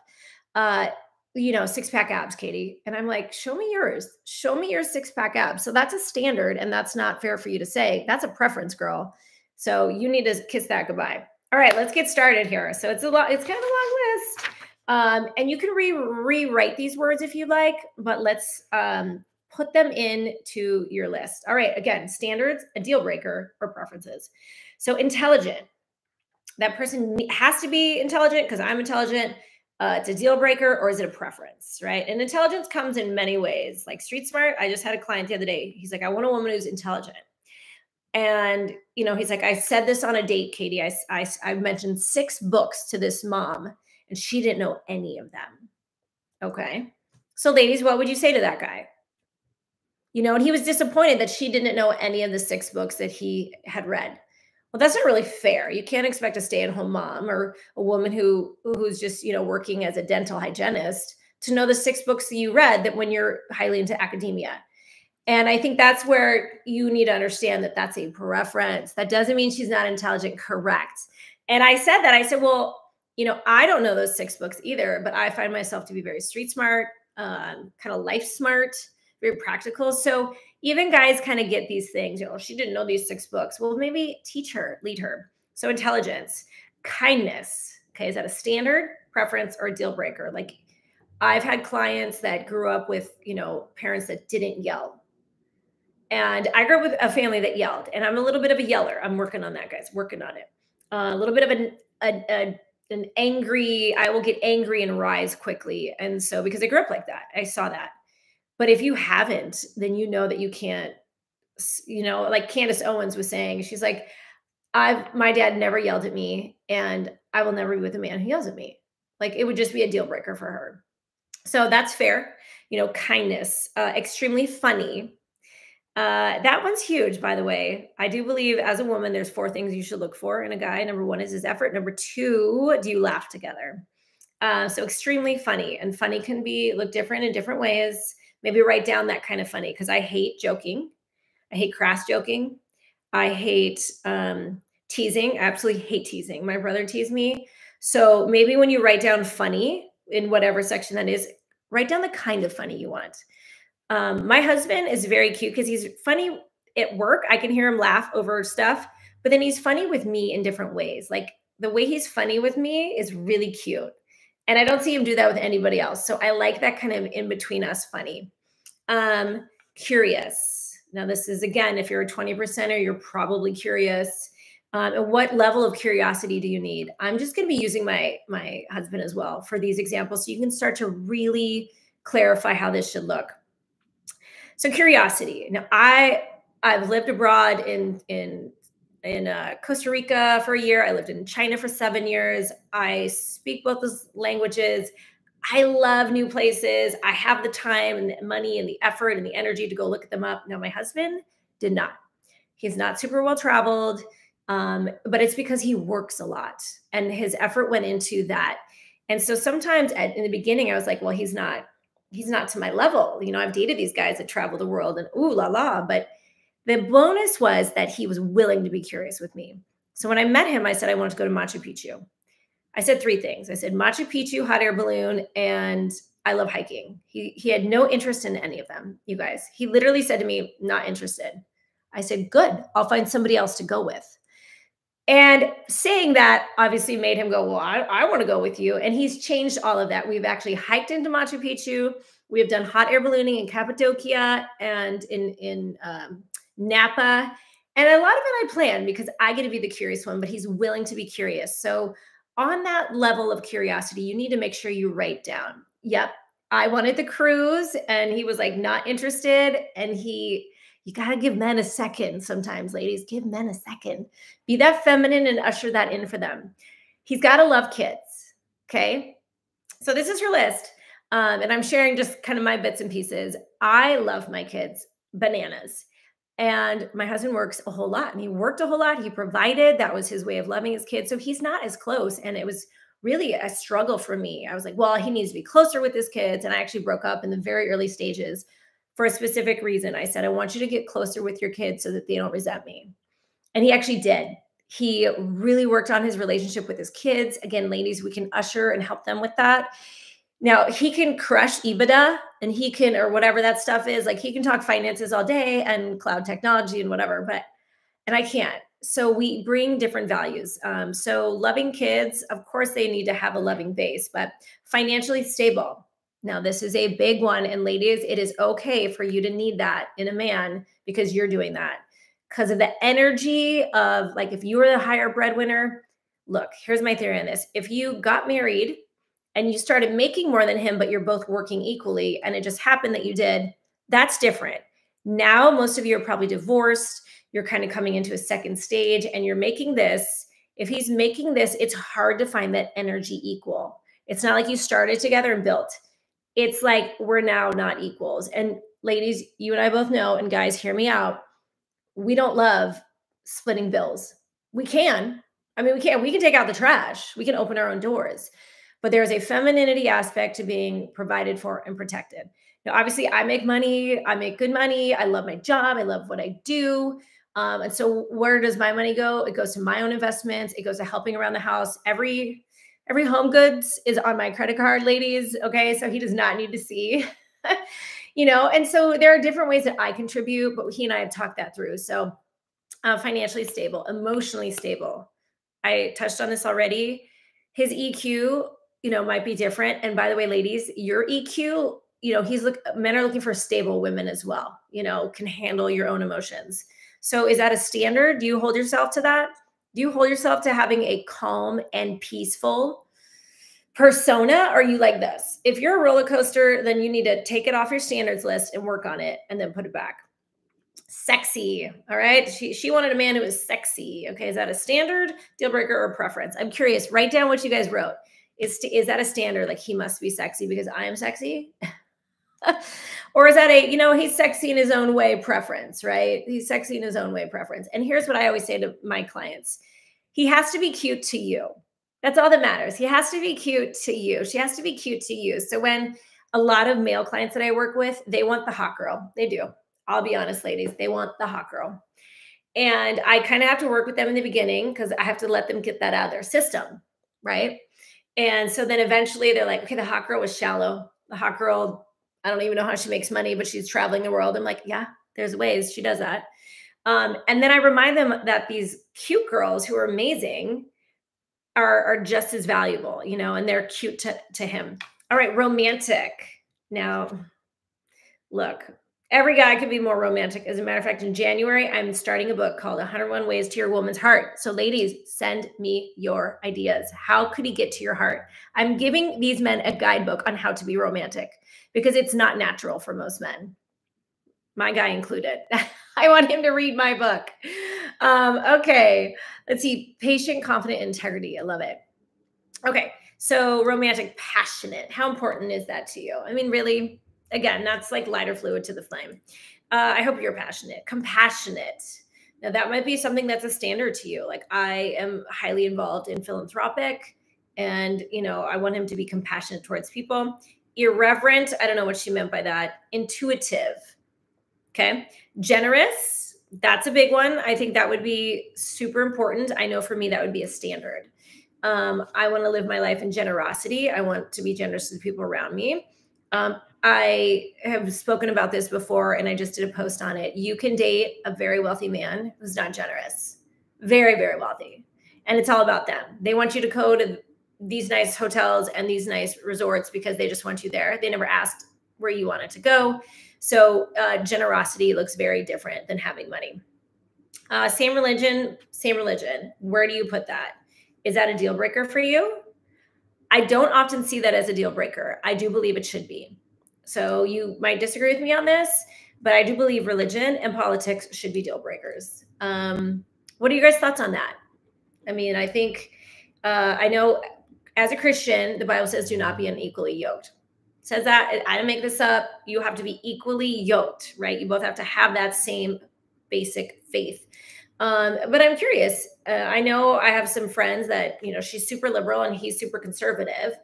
6-pack abs, Katy. And I'm like, show me yours. Show me your 6-pack abs. So that's a standard, and that's not fair for you to say. That's a preference, girl. So you need to kiss that goodbye. All right, let's get started here. So it's kind of a long list. And you can rewrite these words if you like, but let's put them into your list. All right, again, standards, a deal breaker, or preferences. So intelligent, that person has to be intelligent because I'm intelligent. It's a deal breaker, or is it a preference, right? And intelligence comes in many ways. Like street smart, I just had a client the other day. He's like, I want a woman who's intelligent. And, he's like, I said this on a date, Katy. I mentioned 6 books to this mom, and she didn't know any of them. Okay. So, ladies, what would you say to that guy? And he was disappointed that she didn't know any of the 6 books that he had read. Well, that's not really fair. You can't expect a stay-at-home mom or a woman who's just, working as a dental hygienist to know the 6 books that you read that when you're highly into academia. And I think that's where you need to understand that that's a preference. That doesn't mean she's not intelligent, correct? And I said that. I said, well, I don't know those 6 books either, but I find myself to be very street smart, kind of life smart, very practical. So even guys kind of get these things. She didn't know these 6 books. Well, maybe teach her, lead her. So intelligence, kindness. Okay, is that a standard, preference, or a deal breaker? Like I've had clients that grew up with, parents that didn't yell. And I grew up with a family that yelled, and I'm a little bit of a yeller. I'm working on that, guys, working on it. A little bit of an angry, I will get angry and rise quickly. And so, because I grew up like that, I saw that. But if you haven't, then you know that you can't, like Candace Owens was saying, she's like, my dad never yelled at me, and I will never be with a man who yells at me. Like it would just be a deal breaker for her. So that's fair. Kindness, extremely funny. That one's huge, by the way. I do believe as a woman, there's 4 things you should look for in a guy. Number 1 is his effort. Number 2, do you laugh together? So extremely funny, and funny can look different in different ways. Maybe write down that kind of funny, because I hate joking. I hate crass joking. I hate teasing. I absolutely hate teasing. My brother teased me. So maybe when you write down funny in whatever section that is, write down the kind of funny you want. My husband is very cute because he's funny at work. I can hear him laugh over stuff, but then he's funny with me in different ways. Like the way he's funny with me is really cute. And I don't see him do that with anybody else. So I like that kind of in between us funny. Curious. Now this is, again, if you're a 20%er, you're probably curious. And what level of curiosity do you need? I'm just going to be using my husband as well for these examples, so you can start to really clarify how this should look. So curiosity. Now I've lived abroad in Costa Rica for a year. I lived in China for 7 years. I speak both those languages. I love new places. I have the time and the money and the effort and the energy to go look them up. Now my husband did not. He's not super well traveled, but it's because he works a lot and his effort went into that. And so sometimes in the beginning, I was like, well, he's not to my level. I've dated these guys that travel the world and ooh la la, but the bonus was that he was willing to be curious with me. So when I met him, I said, I wanted to go to Machu Picchu. I said 3 things. I said Machu Picchu, hot air balloon, and I love hiking. He had no interest in any of them, you guys. He literally said to me, not interested. I said, good, I'll find somebody else to go with. And saying that obviously made him go, well, I want to go with you. And he's changed all of that. We've actually hiked into Machu Picchu. We have done hot air ballooning in Cappadocia and in Napa. And a lot of it I planned because I get to be the curious one, but he's willing to be curious. So on that level of curiosity, you need to make sure you write down, yep, I wanted the cruise, and he was like not interested. And you got to give men a second sometimes, ladies. Give men a second. Be that feminine and usher that in for them. He's got to love kids. Okay. So this is her list. And I'm sharing just kind of my bits and pieces. I love my kids, bananas. And my husband works a whole lot, and he worked a whole lot. He provided. That was his way of loving his kids. So he's not as close. And it was really a struggle for me. I was like, well, he needs to be closer with his kids. And I actually broke up in the very early stages for a specific reason. I said, I want you to get closer with your kids so that they don't resent me. And he actually did. He really worked on his relationship with his kids. Again, ladies, we can usher and help them with that. Now he can crush EBITDA, and he can, or whatever that stuff is, like he can talk finances all day and cloud technology and whatever, and I can't. So we bring different values. So loving kids, of course, they need to have a loving base, but financially stable. Now, this is a big one. And ladies, it is okay for you to need that in a man because you're doing that. Because of the energy of like, if you were the higher breadwinner, look, here's my theory on this. If you got married and you started making more than him, but you're both working equally, and it just happened that you did, that's different. Now, most of you are probably divorced. You're kind of coming into a second stage and you're making this. If he's making this, it's hard to find that energy equal. It's not like you started together and built. It's like we're now not equals. And ladies, you and I both know, and guys, hear me out. We don't love splitting bills. We can. I mean, we can take out the trash. We can open our own doors. But there's a femininity aspect to being provided for and protected. Now, obviously, I make money. I make good money. I love my job. I love what I do. And so where does my money go? It goes to my own investments. It goes to helping around the house. Every home goods is on my credit card, ladies. Okay. So he does not need to see, and so there are different ways that I contribute, but he and I have talked that through. So financially stable, emotionally stable. I touched on this already. His EQ, might be different. And by the way, ladies, your EQ, men are looking for stable women as well, can handle your own emotions. So is that a standard? Do you hold yourself to that? Do you hold yourself to having a calm and peaceful persona? Or are you like this? If you're a roller coaster, then you need to take it off your standards list and work on it and then put it back. Sexy. All right. She wanted a man who was sexy. Okay. Is that a standard, deal breaker, or preference? I'm curious. Write down what you guys wrote. Is that a standard? Like he must be sexy because I am sexy? Or is that he's sexy in his own way preference, right? He's sexy in his own way preference. And here's what I always say to my clients. He has to be cute to you. That's all that matters. He has to be cute to you. She has to be cute to you. So when a lot of male clients that I work with, they want the hot girl. They do. I'll be honest, ladies, they want the hot girl. And I kind of have to work with them in the beginning because I have to let them get that out of their system, right? And so then eventually they're like, okay, the hot girl was shallow. The hot girl, I don't even know how she makes money, but she's traveling the world. I'm like, yeah, there's ways she does that. And then I remind them that these cute girls who are amazing are just as valuable, and they're cute to him. All right, romantic. Now, look, every guy could be more romantic. As a matter of fact, in January, I'm starting a book called 101 Ways to Your Woman's Heart. So ladies, send me your ideas. How could he get to your heart? I'm giving these men a guidebook on how to be romantic because it's not natural for most men, my guy included. I want him to read my book. Okay, let's see. Patient, confident, integrity. I love it. Okay, so romantic, passionate. How important is that to you? I mean, really? Again, that's like lighter fluid to the flame. I hope you're passionate, compassionate. Now that might be something that's a standard to you. Like I am highly involved in philanthropic and, I want him to be compassionate towards people. Irreverent. I don't know what she meant by that. Intuitive. Okay. Generous. That's a big one. I think that would be super important. I know for me, that would be a standard. I want to live my life in generosity. I want to be generous to the people around me. I have spoken about this before and I just did a post on it. You can date a very wealthy man who's not generous, very, very wealthy. And it's all about them. They want you to go to these nice hotels and these nice resorts because they just want you there. They never asked where you wanted to go. So generosity looks very different than having money. Same religion. Where do you put that? Is that a deal breaker for you? I don't often see that as a deal breaker. I do believe it should be. So you might disagree with me on this, but I do believe religion and politics should be deal breakers. What are you guys' thoughts on that? I mean, I think, I know as a Christian, the Bible says do not be unequally yoked. It says that, I didn't make this up. You have to be equally yoked, right? You both have to have that same basic faith. But I'm curious. I know I have some friends that, she's super liberal and he's super conservative.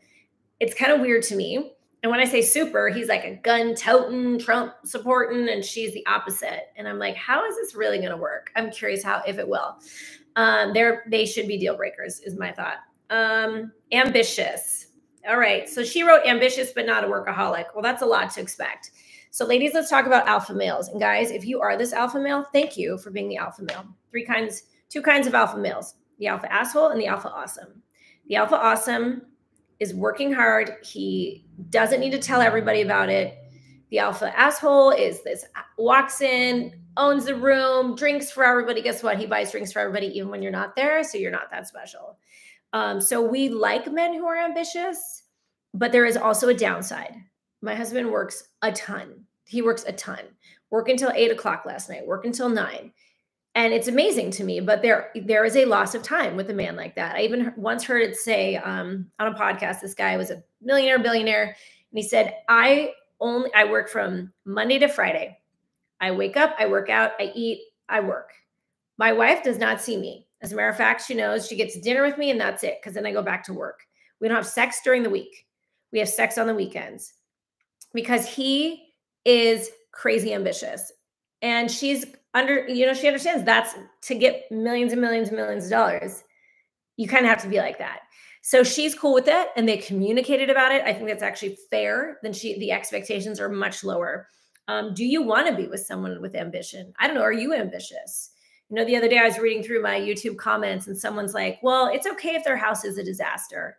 It's kind of weird to me. And when I say super, he's like a gun toting, Trump supporting, and she's the opposite. And I'm like, how is this really going to work? I'm curious if it will. They should be deal breakers is my thought. Ambitious. All right. So she wrote ambitious, but not a workaholic. Well, that's a lot to expect. So ladies, let's talk about alpha males. And guys, if you are this alpha male, thank you for being the alpha male. 3 two kinds of alpha males, the alpha asshole and the alpha awesome. The alpha awesome is working hard. He doesn't need to tell everybody about it. The alpha asshole is this, walks in, owns the room, drinks for everybody. Guess what? He buys drinks for everybody, even when you're not there. So you're not that special. So we like men who are ambitious, but there is also a downside. My husband works a ton. He works a ton. Work until 8 o'clock last night, work until 9. And it's amazing to me, but there is a loss of time with a man like that. I even once heard it say on a podcast, this guy was a billionaire, and he said, I work from Monday to Friday. I wake up, I work out, I eat, I work. My wife does not see me. As a matter of fact, she knows she gets dinner with me and that's it, because then I go back to work. We don't have sex during the week. We have sex on the weekends, because he is crazy ambitious. And she's she understands that's to get millions and millions and millions of dollars. You kind of have to be like that. So she's cool with it, and they communicated about it. I think that's actually fair. The expectations are much lower. Do you want to be with someone with ambition? I don't know. Are you ambitious? The other day I was reading through my YouTube comments, and someone's like, well, it's okay if their house is a disaster.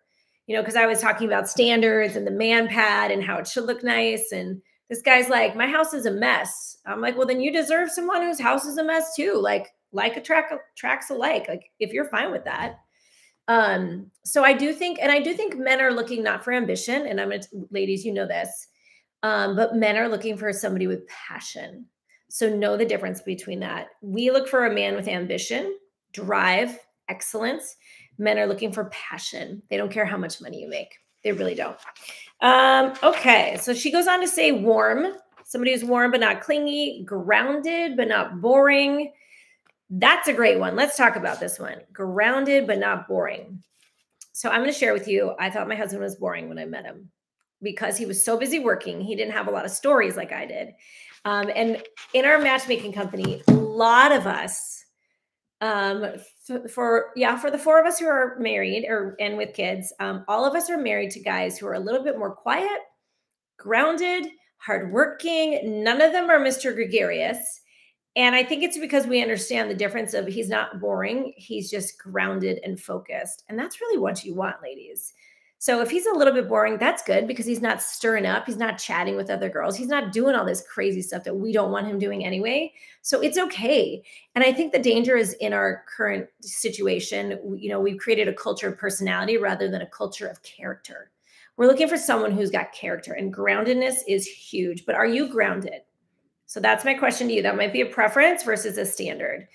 Because I was talking about standards and the man pad and how it should look nice. And this guy's like, my house is a mess. I'm like, well, then you deserve someone whose house is a mess too. Like attracts alike. Like, if you're fine with that. So I do think men are looking not for ambition, and ladies, this, but men are looking for somebody with passion. So know the difference between that. We look for a man with ambition, drive, excellence. Men are looking for passion. They don't care how much money you make. They really don't. Okay. So she goes on to say warm, somebody who's warm, but not clingy, grounded, but not boring. That's a great one. Let's talk about this one. Grounded, but not boring. So I'm going to share with you, I thought my husband was boring when I met him, because he was so busy working. He didn't have a lot of stories like I did. And in our matchmaking company, a lot of us, for the 4 of us who are married and with kids, all of us are married to guys who are a little bit more quiet, grounded, hardworking. None of them are Mr. Gregarious. And I think it's because we understand the difference of he's not boring. He's just grounded and focused. And that's really what you want, ladies. So if he's a little bit boring, that's good, because he's not stirring up. He's not chatting with other girls. He's not doing all this crazy stuff that we don't want him doing anyway. So it's okay. And I think the danger is in our current situation. We've created a culture of personality rather than a culture of character. We're looking for someone who's got character, and groundedness is huge. But are you grounded? So that's my question to you. That might be a preference versus a standard.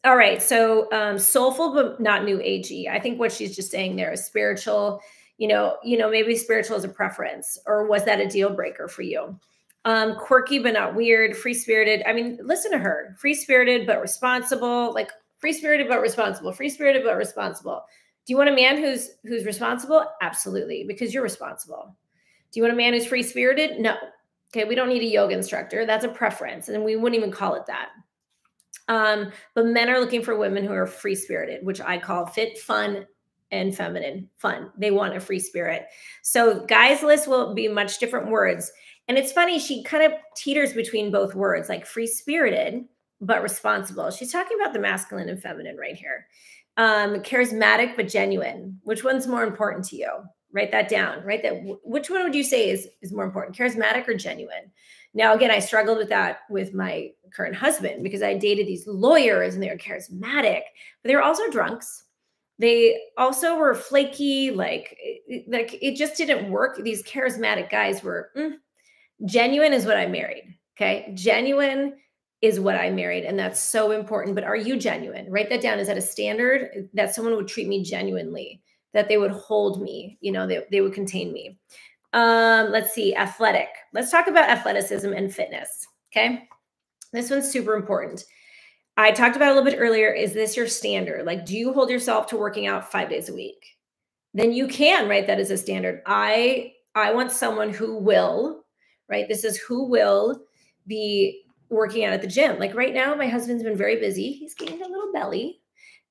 All right. So soulful, but not new agey. I think what she's just saying there is spiritual, maybe spiritual is a preference, or was that a deal breaker for you? Quirky, but not weird, free-spirited. I mean, listen to her, free-spirited, but responsible, like free-spirited, but responsible, free-spirited, but responsible. Do you want a man who's responsible? Absolutely. Because you're responsible. Do you want a man who's free-spirited? No. Okay. We don't need a yoga instructor. That's a preference. And we wouldn't even call it that. But men are looking for women who are free-spirited, which I call fit, fun, and feminine. Fun. They want a free spirit. So guys' list will be much different words. And it's funny, she kind of teeters between both words, like free-spirited, but responsible. She's talking about the masculine and feminine right here. Charismatic, but genuine. Which one's more important to you? Write that down. Which one would you say is more important, charismatic or genuine? Now, again, I struggled with that with my current husband, because I dated these lawyers and they were charismatic, but they were also drunks. They also were flaky, like it just didn't work. These charismatic guys were genuine is what I married. Okay. Genuine is what I married. And that's so important. But are you genuine? Write that down. Is that a standard that someone would treat me genuinely, that they would hold me, they would contain me? Let's see, athletic. Let's talk about athleticism and fitness. Okay. This one's super important. I talked about it a little bit earlier. Is this your standard? Like, do you hold yourself to working out 5 days a week? Then you can write that as a standard. I want someone who will, right? This is who will be working out at the gym. Like right now, my husband's been very busy. He's gained a little belly.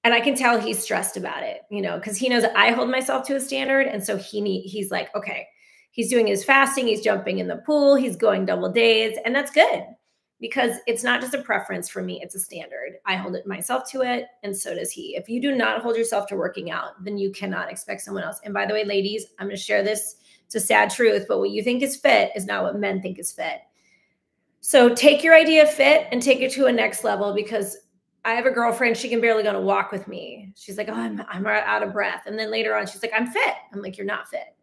And I can tell he's stressed about it, because he knows I hold myself to a standard. And so he's like, okay, he's doing his fasting. He's jumping in the pool. He's going double days. And that's good. because it's not just a preference for me, it's a standard. I hold it myself to it, and so does he. If you do not hold yourself to working out, then you cannot expect someone else. And by the way, ladies, I'm going to share this. It's a sad truth, but what you think is fit is not what men think is fit. So take your idea of fit and take it to a next level, because I have a girlfriend, she can barely go on a walk with me. She's like, oh, I'm out of breath. And then later on, she's like, I'm fit. I'm like, you're not fit.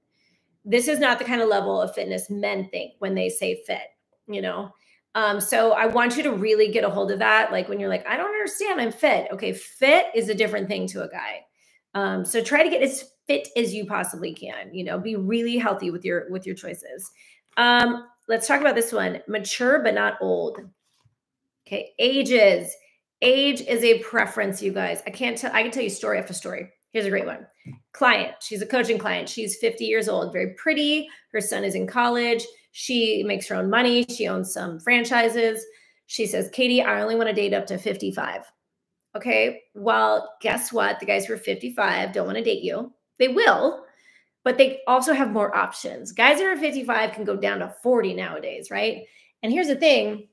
This is not the kind of level of fitness men think when they say fit, you know? So I want you to really get a hold of that. Like when you're like, I don't understand, I'm fit. Okay. Fit is a different thing to a guy. So try to get as fit as you possibly can, you know, be really healthy with your choices. Let's talk about this one. Mature, but not old. Okay. Age is a preference, you guys. I can tell you story after story. Here's a great one. Client. She's a coaching client. She's 50 years old, very pretty. Her son is in college. She makes her own money. She owns some franchises. She says, Katy, I only want to date up to 55. Okay. Well, guess what? The guys who are 55 don't want to date you. They will, but they also have more options. Guys who are 55 can go down to 40 nowadays, right? And here's the thing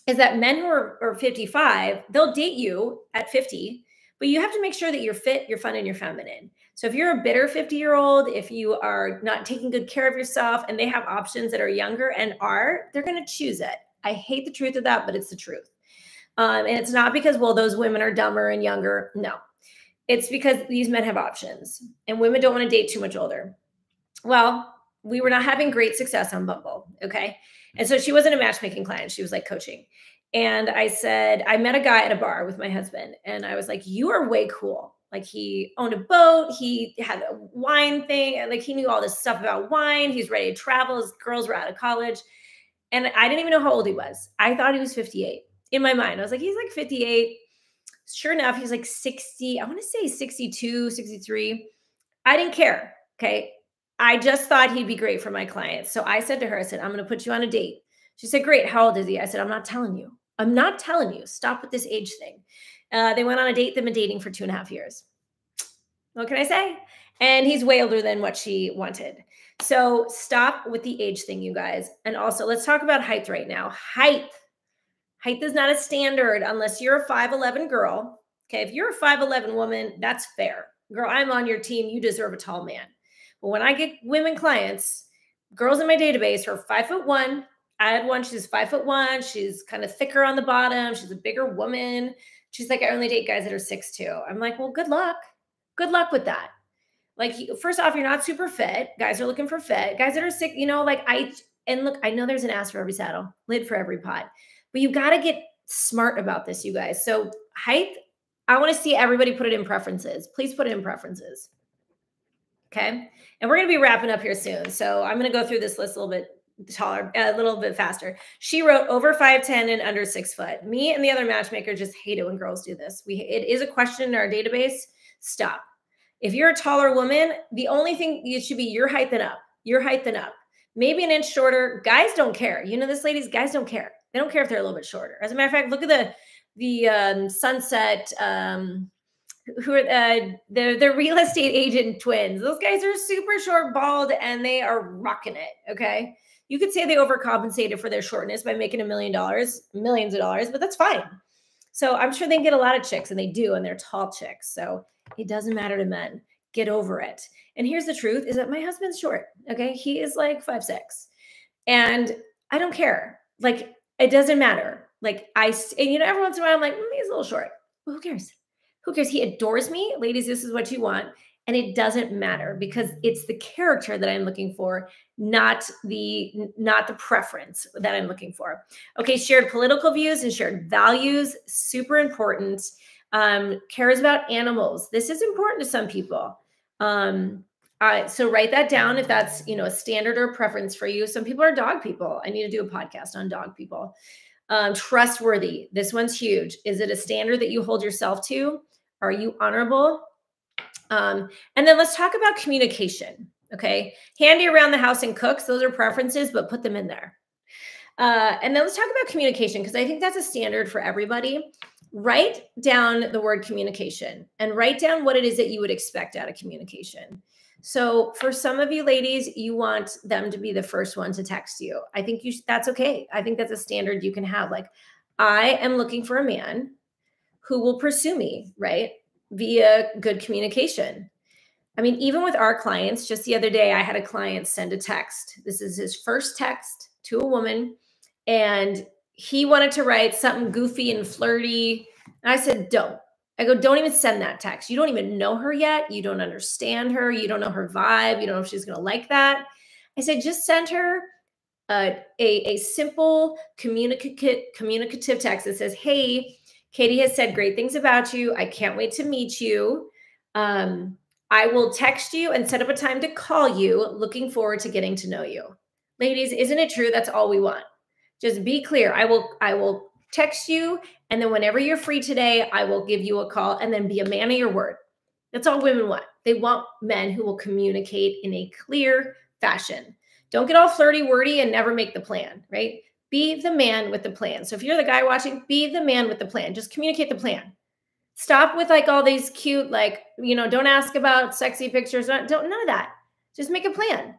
is that men who are 55, they'll date you at 50, but you have to make sure that you're fit, you're fun, and you're feminine. So if you're a bitter 50-year-old, if you are not taking good care of yourself and they have options that are younger and they're going to choose it. I hate the truth of that, but it's the truth. And it's not because, well, those women are dumber and younger. No, it's because these men have options and women don't want to date too much older. Well, we were not having great success on Bumble. Okay. And so she wasn't a matchmaking client. She was like coaching. And I said, I met a guy at a bar with my husband and I was like, you are way cool. Like he owned a boat. He had a wine thing. And like he knew all this stuff about wine. He's ready to travel. His girls were out of college. And I didn't even know how old he was. I thought he was 58 in my mind. I was like, he's like 58. Sure enough, he's like 60. I want to say 62, 63. I didn't care. Okay. I just thought he'd be great for my clients. So I said to her, I said, I'm going to put you on a date. She said, great. How old is he? I said, I'm not telling you. I'm not telling you. Stop with this age thing. They went on a date. They've been dating for 2.5 years. What can I say? And he's way older than what she wanted. So stop with the age thing, you guys. And also let's talk about height right now. Height is not a standard unless you're a 5'11" girl. Okay. If you're a 5'11" woman, that's fair. Girl, I'm on your team. You deserve a tall man. But when I get women clients, girls in my database are 5'1". I had one, she's 5'1". She's kind of thicker on the bottom. She's a bigger woman. She's like, I only date guys that are 6'2". I'm like, well, good luck. Good luck with that. Like, first off, you're not super fit. Guys are looking for fit. Guys that are sick, you know, like look, I know there's an ass for every saddle, lid for every pot, but you got to get smart about this, you guys. So height, I want to see everybody put it in preferences. Please put it in preferences. Okay. And we're going to be wrapping up here soon. So I'm going to go through this list a little bit taller, a little bit faster. She wrote over 5'10" and under 6 foot. Me and the other matchmaker just hate it when girls do this. It is a question in our database. Stop. If you're a taller woman, the only thing it should be your height and up, your height and up, maybe an inch shorter. Guys don't care. You know, this ladies, guys don't care. They don't care if they're a little bit shorter. As a matter of fact, look at the Sunset, who are the real estate agent twins. Those guys are super short, bald, and they are rocking it. Okay. You could say they overcompensated for their shortness by making $1 million, millions of dollars, but that's fine. So I'm sure they can get a lot of chicks, and they do, and they're tall chicks. So it doesn't matter to men. Get over it. And here's the truth is that my husband's short. Okay. He is like 5'6", and I don't care. Like, it doesn't matter. Like and you know, every once in a while I'm like, he's a little short. Well, who cares? Who cares? He adores me. Ladies, this is what you want. And it doesn't matter because it's the character that I'm looking for, not the preference that I'm looking for. Okay. Shared political views and shared values. Super important. Cares about animals. This is important to some people. So write that down if that's, you know, a standard or a preference for you. Some people are dog people. I need to do a podcast on dog people. Trustworthy. This one's huge. Is it a standard that you hold yourself to? Are you honorable? And then let's talk about communication. Okay. Handy around the house and cooks. Those are preferences, but put them in there. And then let's talk about communication, because I think that's a standard for everybody. Write down the word communication and write down what it is that you would expect out of communication. So for some of you ladies, you want them to be the first one to text you. I think that's okay. I think that's a standard you can have. Like, I am looking for a man who will pursue me, right? Via good communication. I mean, even with our clients, just the other day, I had a client send a text. This is his first text to a woman. And he wanted to write something goofy and flirty. And I said, don't. I go, don't even send that text. You don't even know her yet. You don't understand her. You don't know her vibe. You don't know if she's going to like that. I said, just send her a simple communicative text that says, hey, Katy has said great things about you. I can't wait to meet you. I will text you and set up a time to call you. Looking forward to getting to know you. Ladies, isn't it true? That's all we want. Just be clear. I will text you, and then whenever you're free today, I will give you a call, and then be a man of your word. That's all women want. They want men who will communicate in a clear fashion. Don't get all flirty, wordy, and never make the plan, right? Be the man with the plan. So if you're the guy watching, be the man with the plan. Just communicate the plan. Stop with like all these cute, like, don't ask about sexy pictures. None of that. Just make a plan.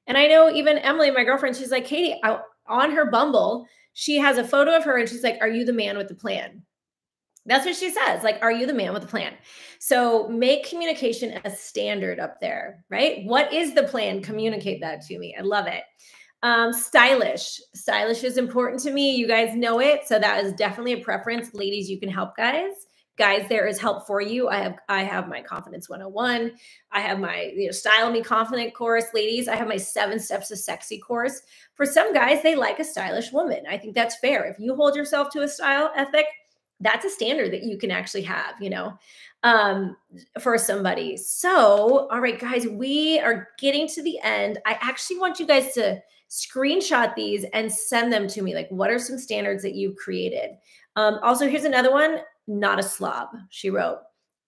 And I know even Emily, my girlfriend, she's like, Katy, on her Bumble, she has a photo of her and she's like, are you the man with the plan? That's what she says. Like, are you the man with the plan? So make communication a standard up there, right? What is the plan? Communicate that to me. I love it. Stylish. Stylish is important to me. You guys know it. So that is definitely a preference. Ladies, you can help guys. Guys, there is help for you. I have my Confidence 101. I have my Style Me Confident course. Ladies, I have my 7 Steps to Sexy course. For some guys, they like a stylish woman. I think that's fair. If you hold yourself to a style ethic, that's a standard that you can actually have, for somebody. So, all right, guys, we are getting to the end. I actually want you guys to screenshot these and send them to me. Like, what are some standards that you've created? Also, here's another one. Not a slob, she wrote.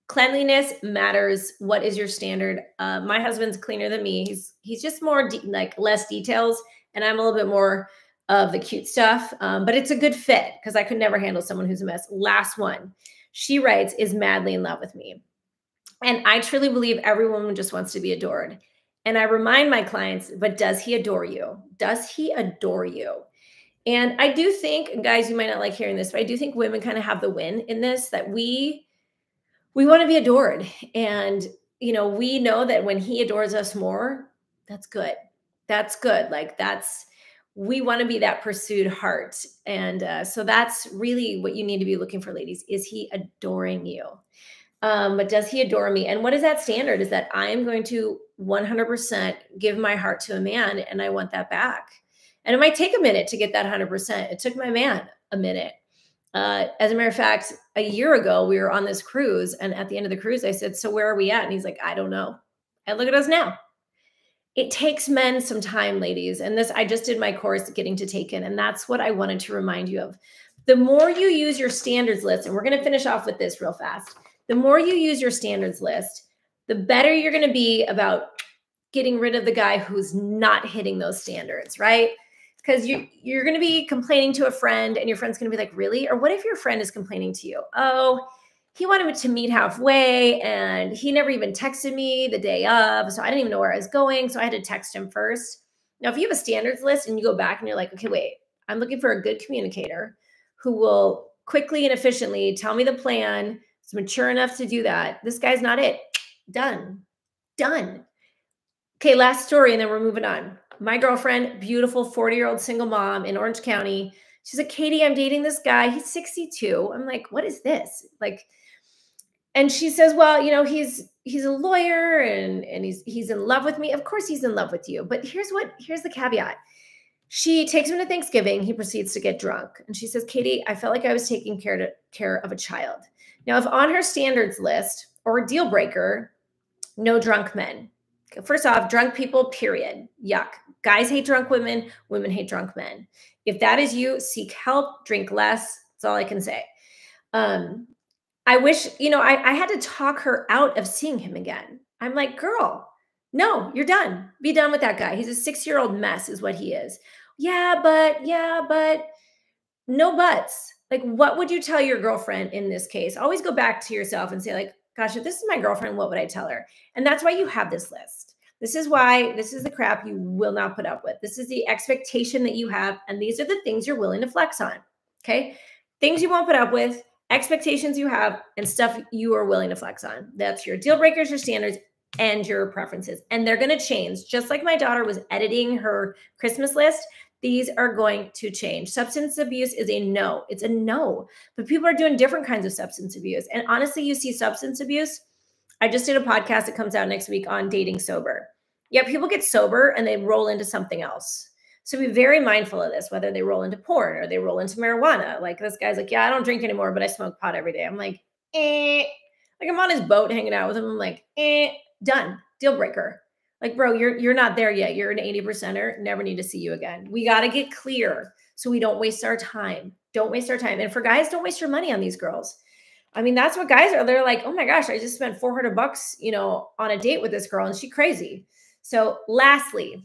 Cleanliness matters. What is your standard? My husband's cleaner than me. He's just more less details, and I'm a little bit more of the cute stuff. But it's a good fit because I could never handle someone who's a mess. Last one, she writes, is madly in love with me. And I truly believe every woman just wants to be adored. And I remind my clients, but does he adore you? Does he adore you? And I do think, guys, you might not like hearing this, but I do think women kind of have the win in this, that we want to be adored. And, we know that when he adores us more, that's good. That's good. We want to be that pursued heart. And so that's really what you need to be looking for, ladies. Is he adoring you? But does he adore me? And what is that standard? Is that I am going to 100% give my heart to a man, and I want that back. And it might take a minute to get that 100%. It took my man a minute. As a matter of fact, a year ago, we were on this cruise. And at the end of the cruise, I said, so where are we at? And he's like, I don't know. And look at us now. It takes men some time, ladies. And I just did my course, Getting to Taken. And that's what I wanted to remind you of. The more you use your standards list, and we're going to finish off with this real fast. The more you use your standards list, the better you're going to be about getting rid of the guy who's not hitting those standards, right? Because you're going to be complaining to a friend, and your friend's going to be like, really? Or what if your friend is complaining to you? Oh, he wanted to meet halfway, and he never even texted me the day of, so I didn't even know where I was going, so I had to text him first. Now, if you have a standards list and you go back and you're like, okay, wait, I'm looking for a good communicator who will quickly and efficiently tell me the plan, is mature enough to do that. This guy's not it. Done. Okay, last story, and then we're moving on. My girlfriend, beautiful 40-year-old single mom in Orange County. She's like, Katy, I'm dating this guy. He's 62. I'm like, what is this? And she says, well, he's a lawyer and he's in love with me. Of course he's in love with you. But here's the caveat. She takes him to Thanksgiving. He proceeds to get drunk. And she says, Katy, I felt like I was taking care of a child. Now, if on her standards list or deal breaker, no drunk men. First off, drunk people, period. Yuck. Guys hate drunk women. Women hate drunk men. If that is you, seek help, drink less. That's all I can say. I wish, I had to talk her out of seeing him again. I'm like, girl, no, you're done. Be done with that guy. He's a 6-year-old mess is what he is. Yeah, but no buts. Like, what would you tell your girlfriend in this case? Always go back to yourself and say, like, gosh, if this is my girlfriend, what would I tell her? And that's why you have this list. This is why, this is the crap you will not put up with. This is the expectation that you have. And these are the things you're willing to flex on. Okay. Things you won't put up with, expectations you have, and stuff you are willing to flex on. That's your deal breakers, your standards, and your preferences. And they're going to change. Just like my daughter was editing her Christmas list, these are going to change. Substance abuse is a no. It's a no. But people are doing different kinds of substance abuse. And honestly, you see substance abuse. I just did a podcast that comes out next week on dating sober. Yeah, people get sober and they roll into something else. So be very mindful of this, whether they roll into porn or they roll into marijuana. Like this guy's like, yeah, I don't drink anymore, but I smoke pot every day. I'm like, eh. Like I'm on his boat hanging out with him. I'm like, done. Deal breaker. Like, bro, you're not there yet. You're an 80%er. Never need to see you again. We got to get clear so we don't waste our time. Don't waste our time. And for guys, don't waste your money on these girls. I mean, that's what guys are. They're like, oh my gosh, I just spent $400, on a date with this girl and she's crazy. So lastly,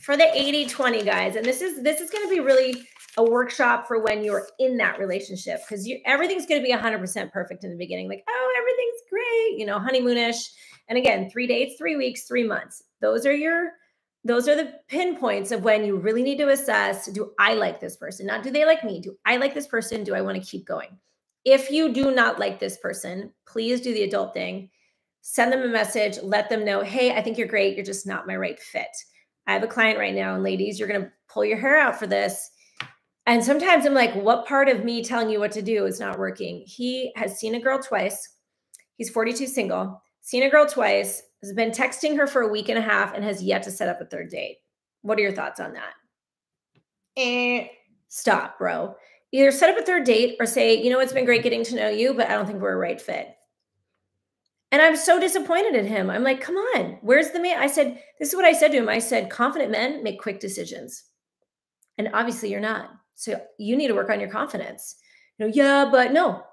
for the 80-20 guys, and this is going to be really a workshop for when you're in that relationship, because everything's going to be 100% perfect in the beginning. Like, oh, everything's great, honeymoonish. And again, 3 dates, 3 weeks, 3 months. Those are the pinpoints of when you really need to assess, do I like this person? Not do they like me? Do I like this person? Do I want to keep going? If you do not like this person, please do the adult thing. Send them a message, let them know, hey, I think you're great. You're just not my right fit. I have a client right now, and ladies, you're going to pull your hair out for this. And sometimes I'm like, what part of me telling you what to do is not working? He has seen a girl twice. He's 42, single, seen a girl twice, has been texting her for a week and a half, and has yet to set up a third date. What are your thoughts on that? Stop, bro. Either set up a third date or say, it's been great getting to know you, but I don't think we're a right fit. And I'm so disappointed in him. I'm like, come on, where's the man? I said, this is what I said to him. I said, confident men make quick decisions. And obviously you're not. So you need to work on your confidence. Yeah, but no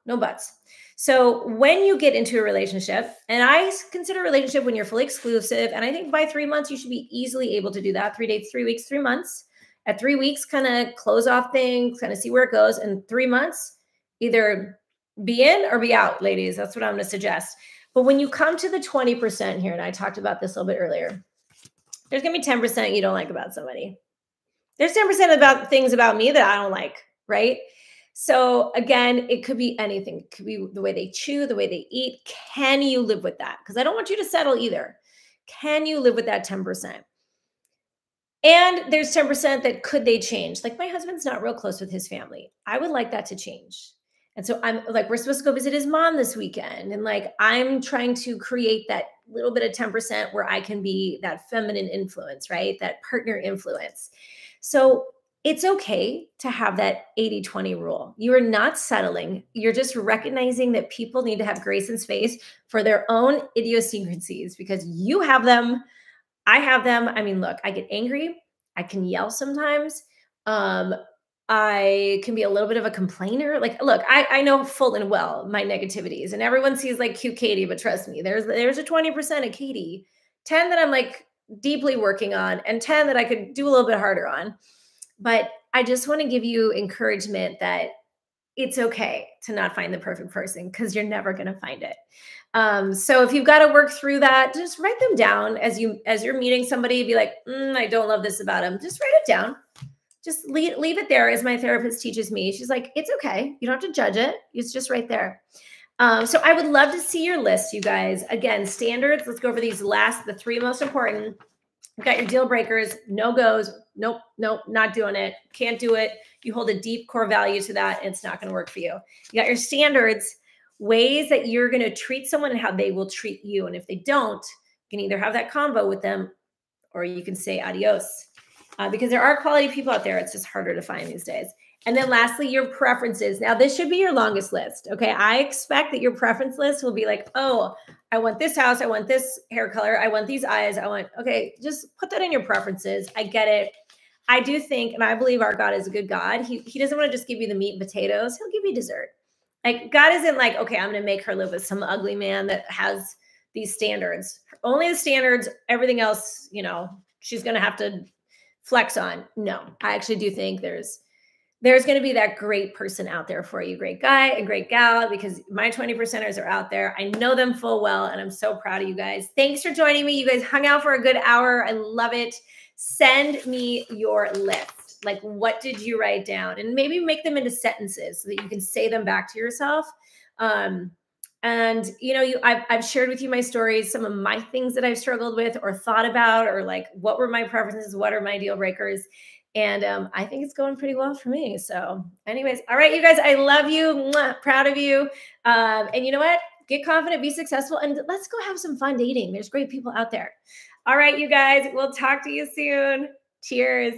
buts. So when you get into a relationship, and I consider a relationship when you're fully exclusive, and I think by 3 months, you should be easily able to do that. 3 dates, 3 weeks, 3 months. At 3 weeks, kind of close off things, kind of see where it goes. And 3 months, either be in or be out, ladies. That's what I'm going to suggest. But when you come to the 20% here, and I talked about this a little bit earlier, there's going to be 10% you don't like about somebody. There's 10% about things about me that I don't like, right? So again, it could be anything. It could be the way they chew, the way they eat. Can you live with that? Because I don't want you to settle either. Can you live with that 10%? And there's 10% that could they change? Like my husband's not real close with his family. I would like that to change. And so I'm like, we're supposed to go visit his mom this weekend. And like, I'm trying to create that little bit of 10% where I can be that feminine influence, right? That partner influence. So it's okay to have that 80-20 rule. You are not settling. You're just recognizing that people need to have grace and space for their own idiosyncrasies because you have them. I have them. I mean, look, I get angry. I can yell sometimes. I can be a little bit of a complainer. Like, look, I know full and well my negativities, and everyone sees like cute Katy, but trust me, there's a 20% of Katy, 10 that I'm like deeply working on, and 10 that I could do a little bit harder on. But I just want to give you encouragement that it's okay to not find the perfect person because you're never going to find it. So if you've got to work through that, just write them down as you're meeting somebody. Be like, I don't love this about him. Just write it down. Just leave it there, as my therapist teaches me. She's like, it's okay. You don't have to judge it. It's just right there. So I would love to see your list, you guys. Again, standards. Let's go over these the 3 most important. You've got your deal breakers, no goes. Nope, not doing it. Can't do it. You hold a deep core value to that, and it's not going to work for you. You got your standards, ways that you're going to treat someone and how they will treat you. And if they don't, you can either have that combo with them or you can say adios. Because there are quality people out there. It's just harder to find these days. And then lastly, your preferences. Now, this should be your longest list. Okay. I expect that your preference list will be like, oh, I want this house. I want this hair color. I want these eyes. Okay, just put that in your preferences. I get it. I do think, and I believe our God is a good God. He doesn't want to just give you the meat and potatoes. He'll give you dessert. Like God isn't like, okay, I'm going to make her live with some ugly man that has these standards. Only the standards, everything else, she's going to have to flex on. No, I actually do think there's there's going to be that great person out there for you, great guy and great gal, because my 20%ers are out there. I know them full well, and I'm so proud of you guys. Thanks for joining me. You guys hung out for a good hour. I love it. Send me your list. Like, what did you write down? And maybe make them into sentences so that you can say them back to yourself. And I've shared with you my stories, some of my things that I've struggled with or thought about, or like, what were my preferences? What are my deal breakers? And I think it's going pretty well for me. So anyways, all right, you guys, I love you. Mwah, proud of you. And you know what? Get confident, be successful, and let's go have some fun dating. There's great people out there. All right, you guys, we'll talk to you soon. Cheers.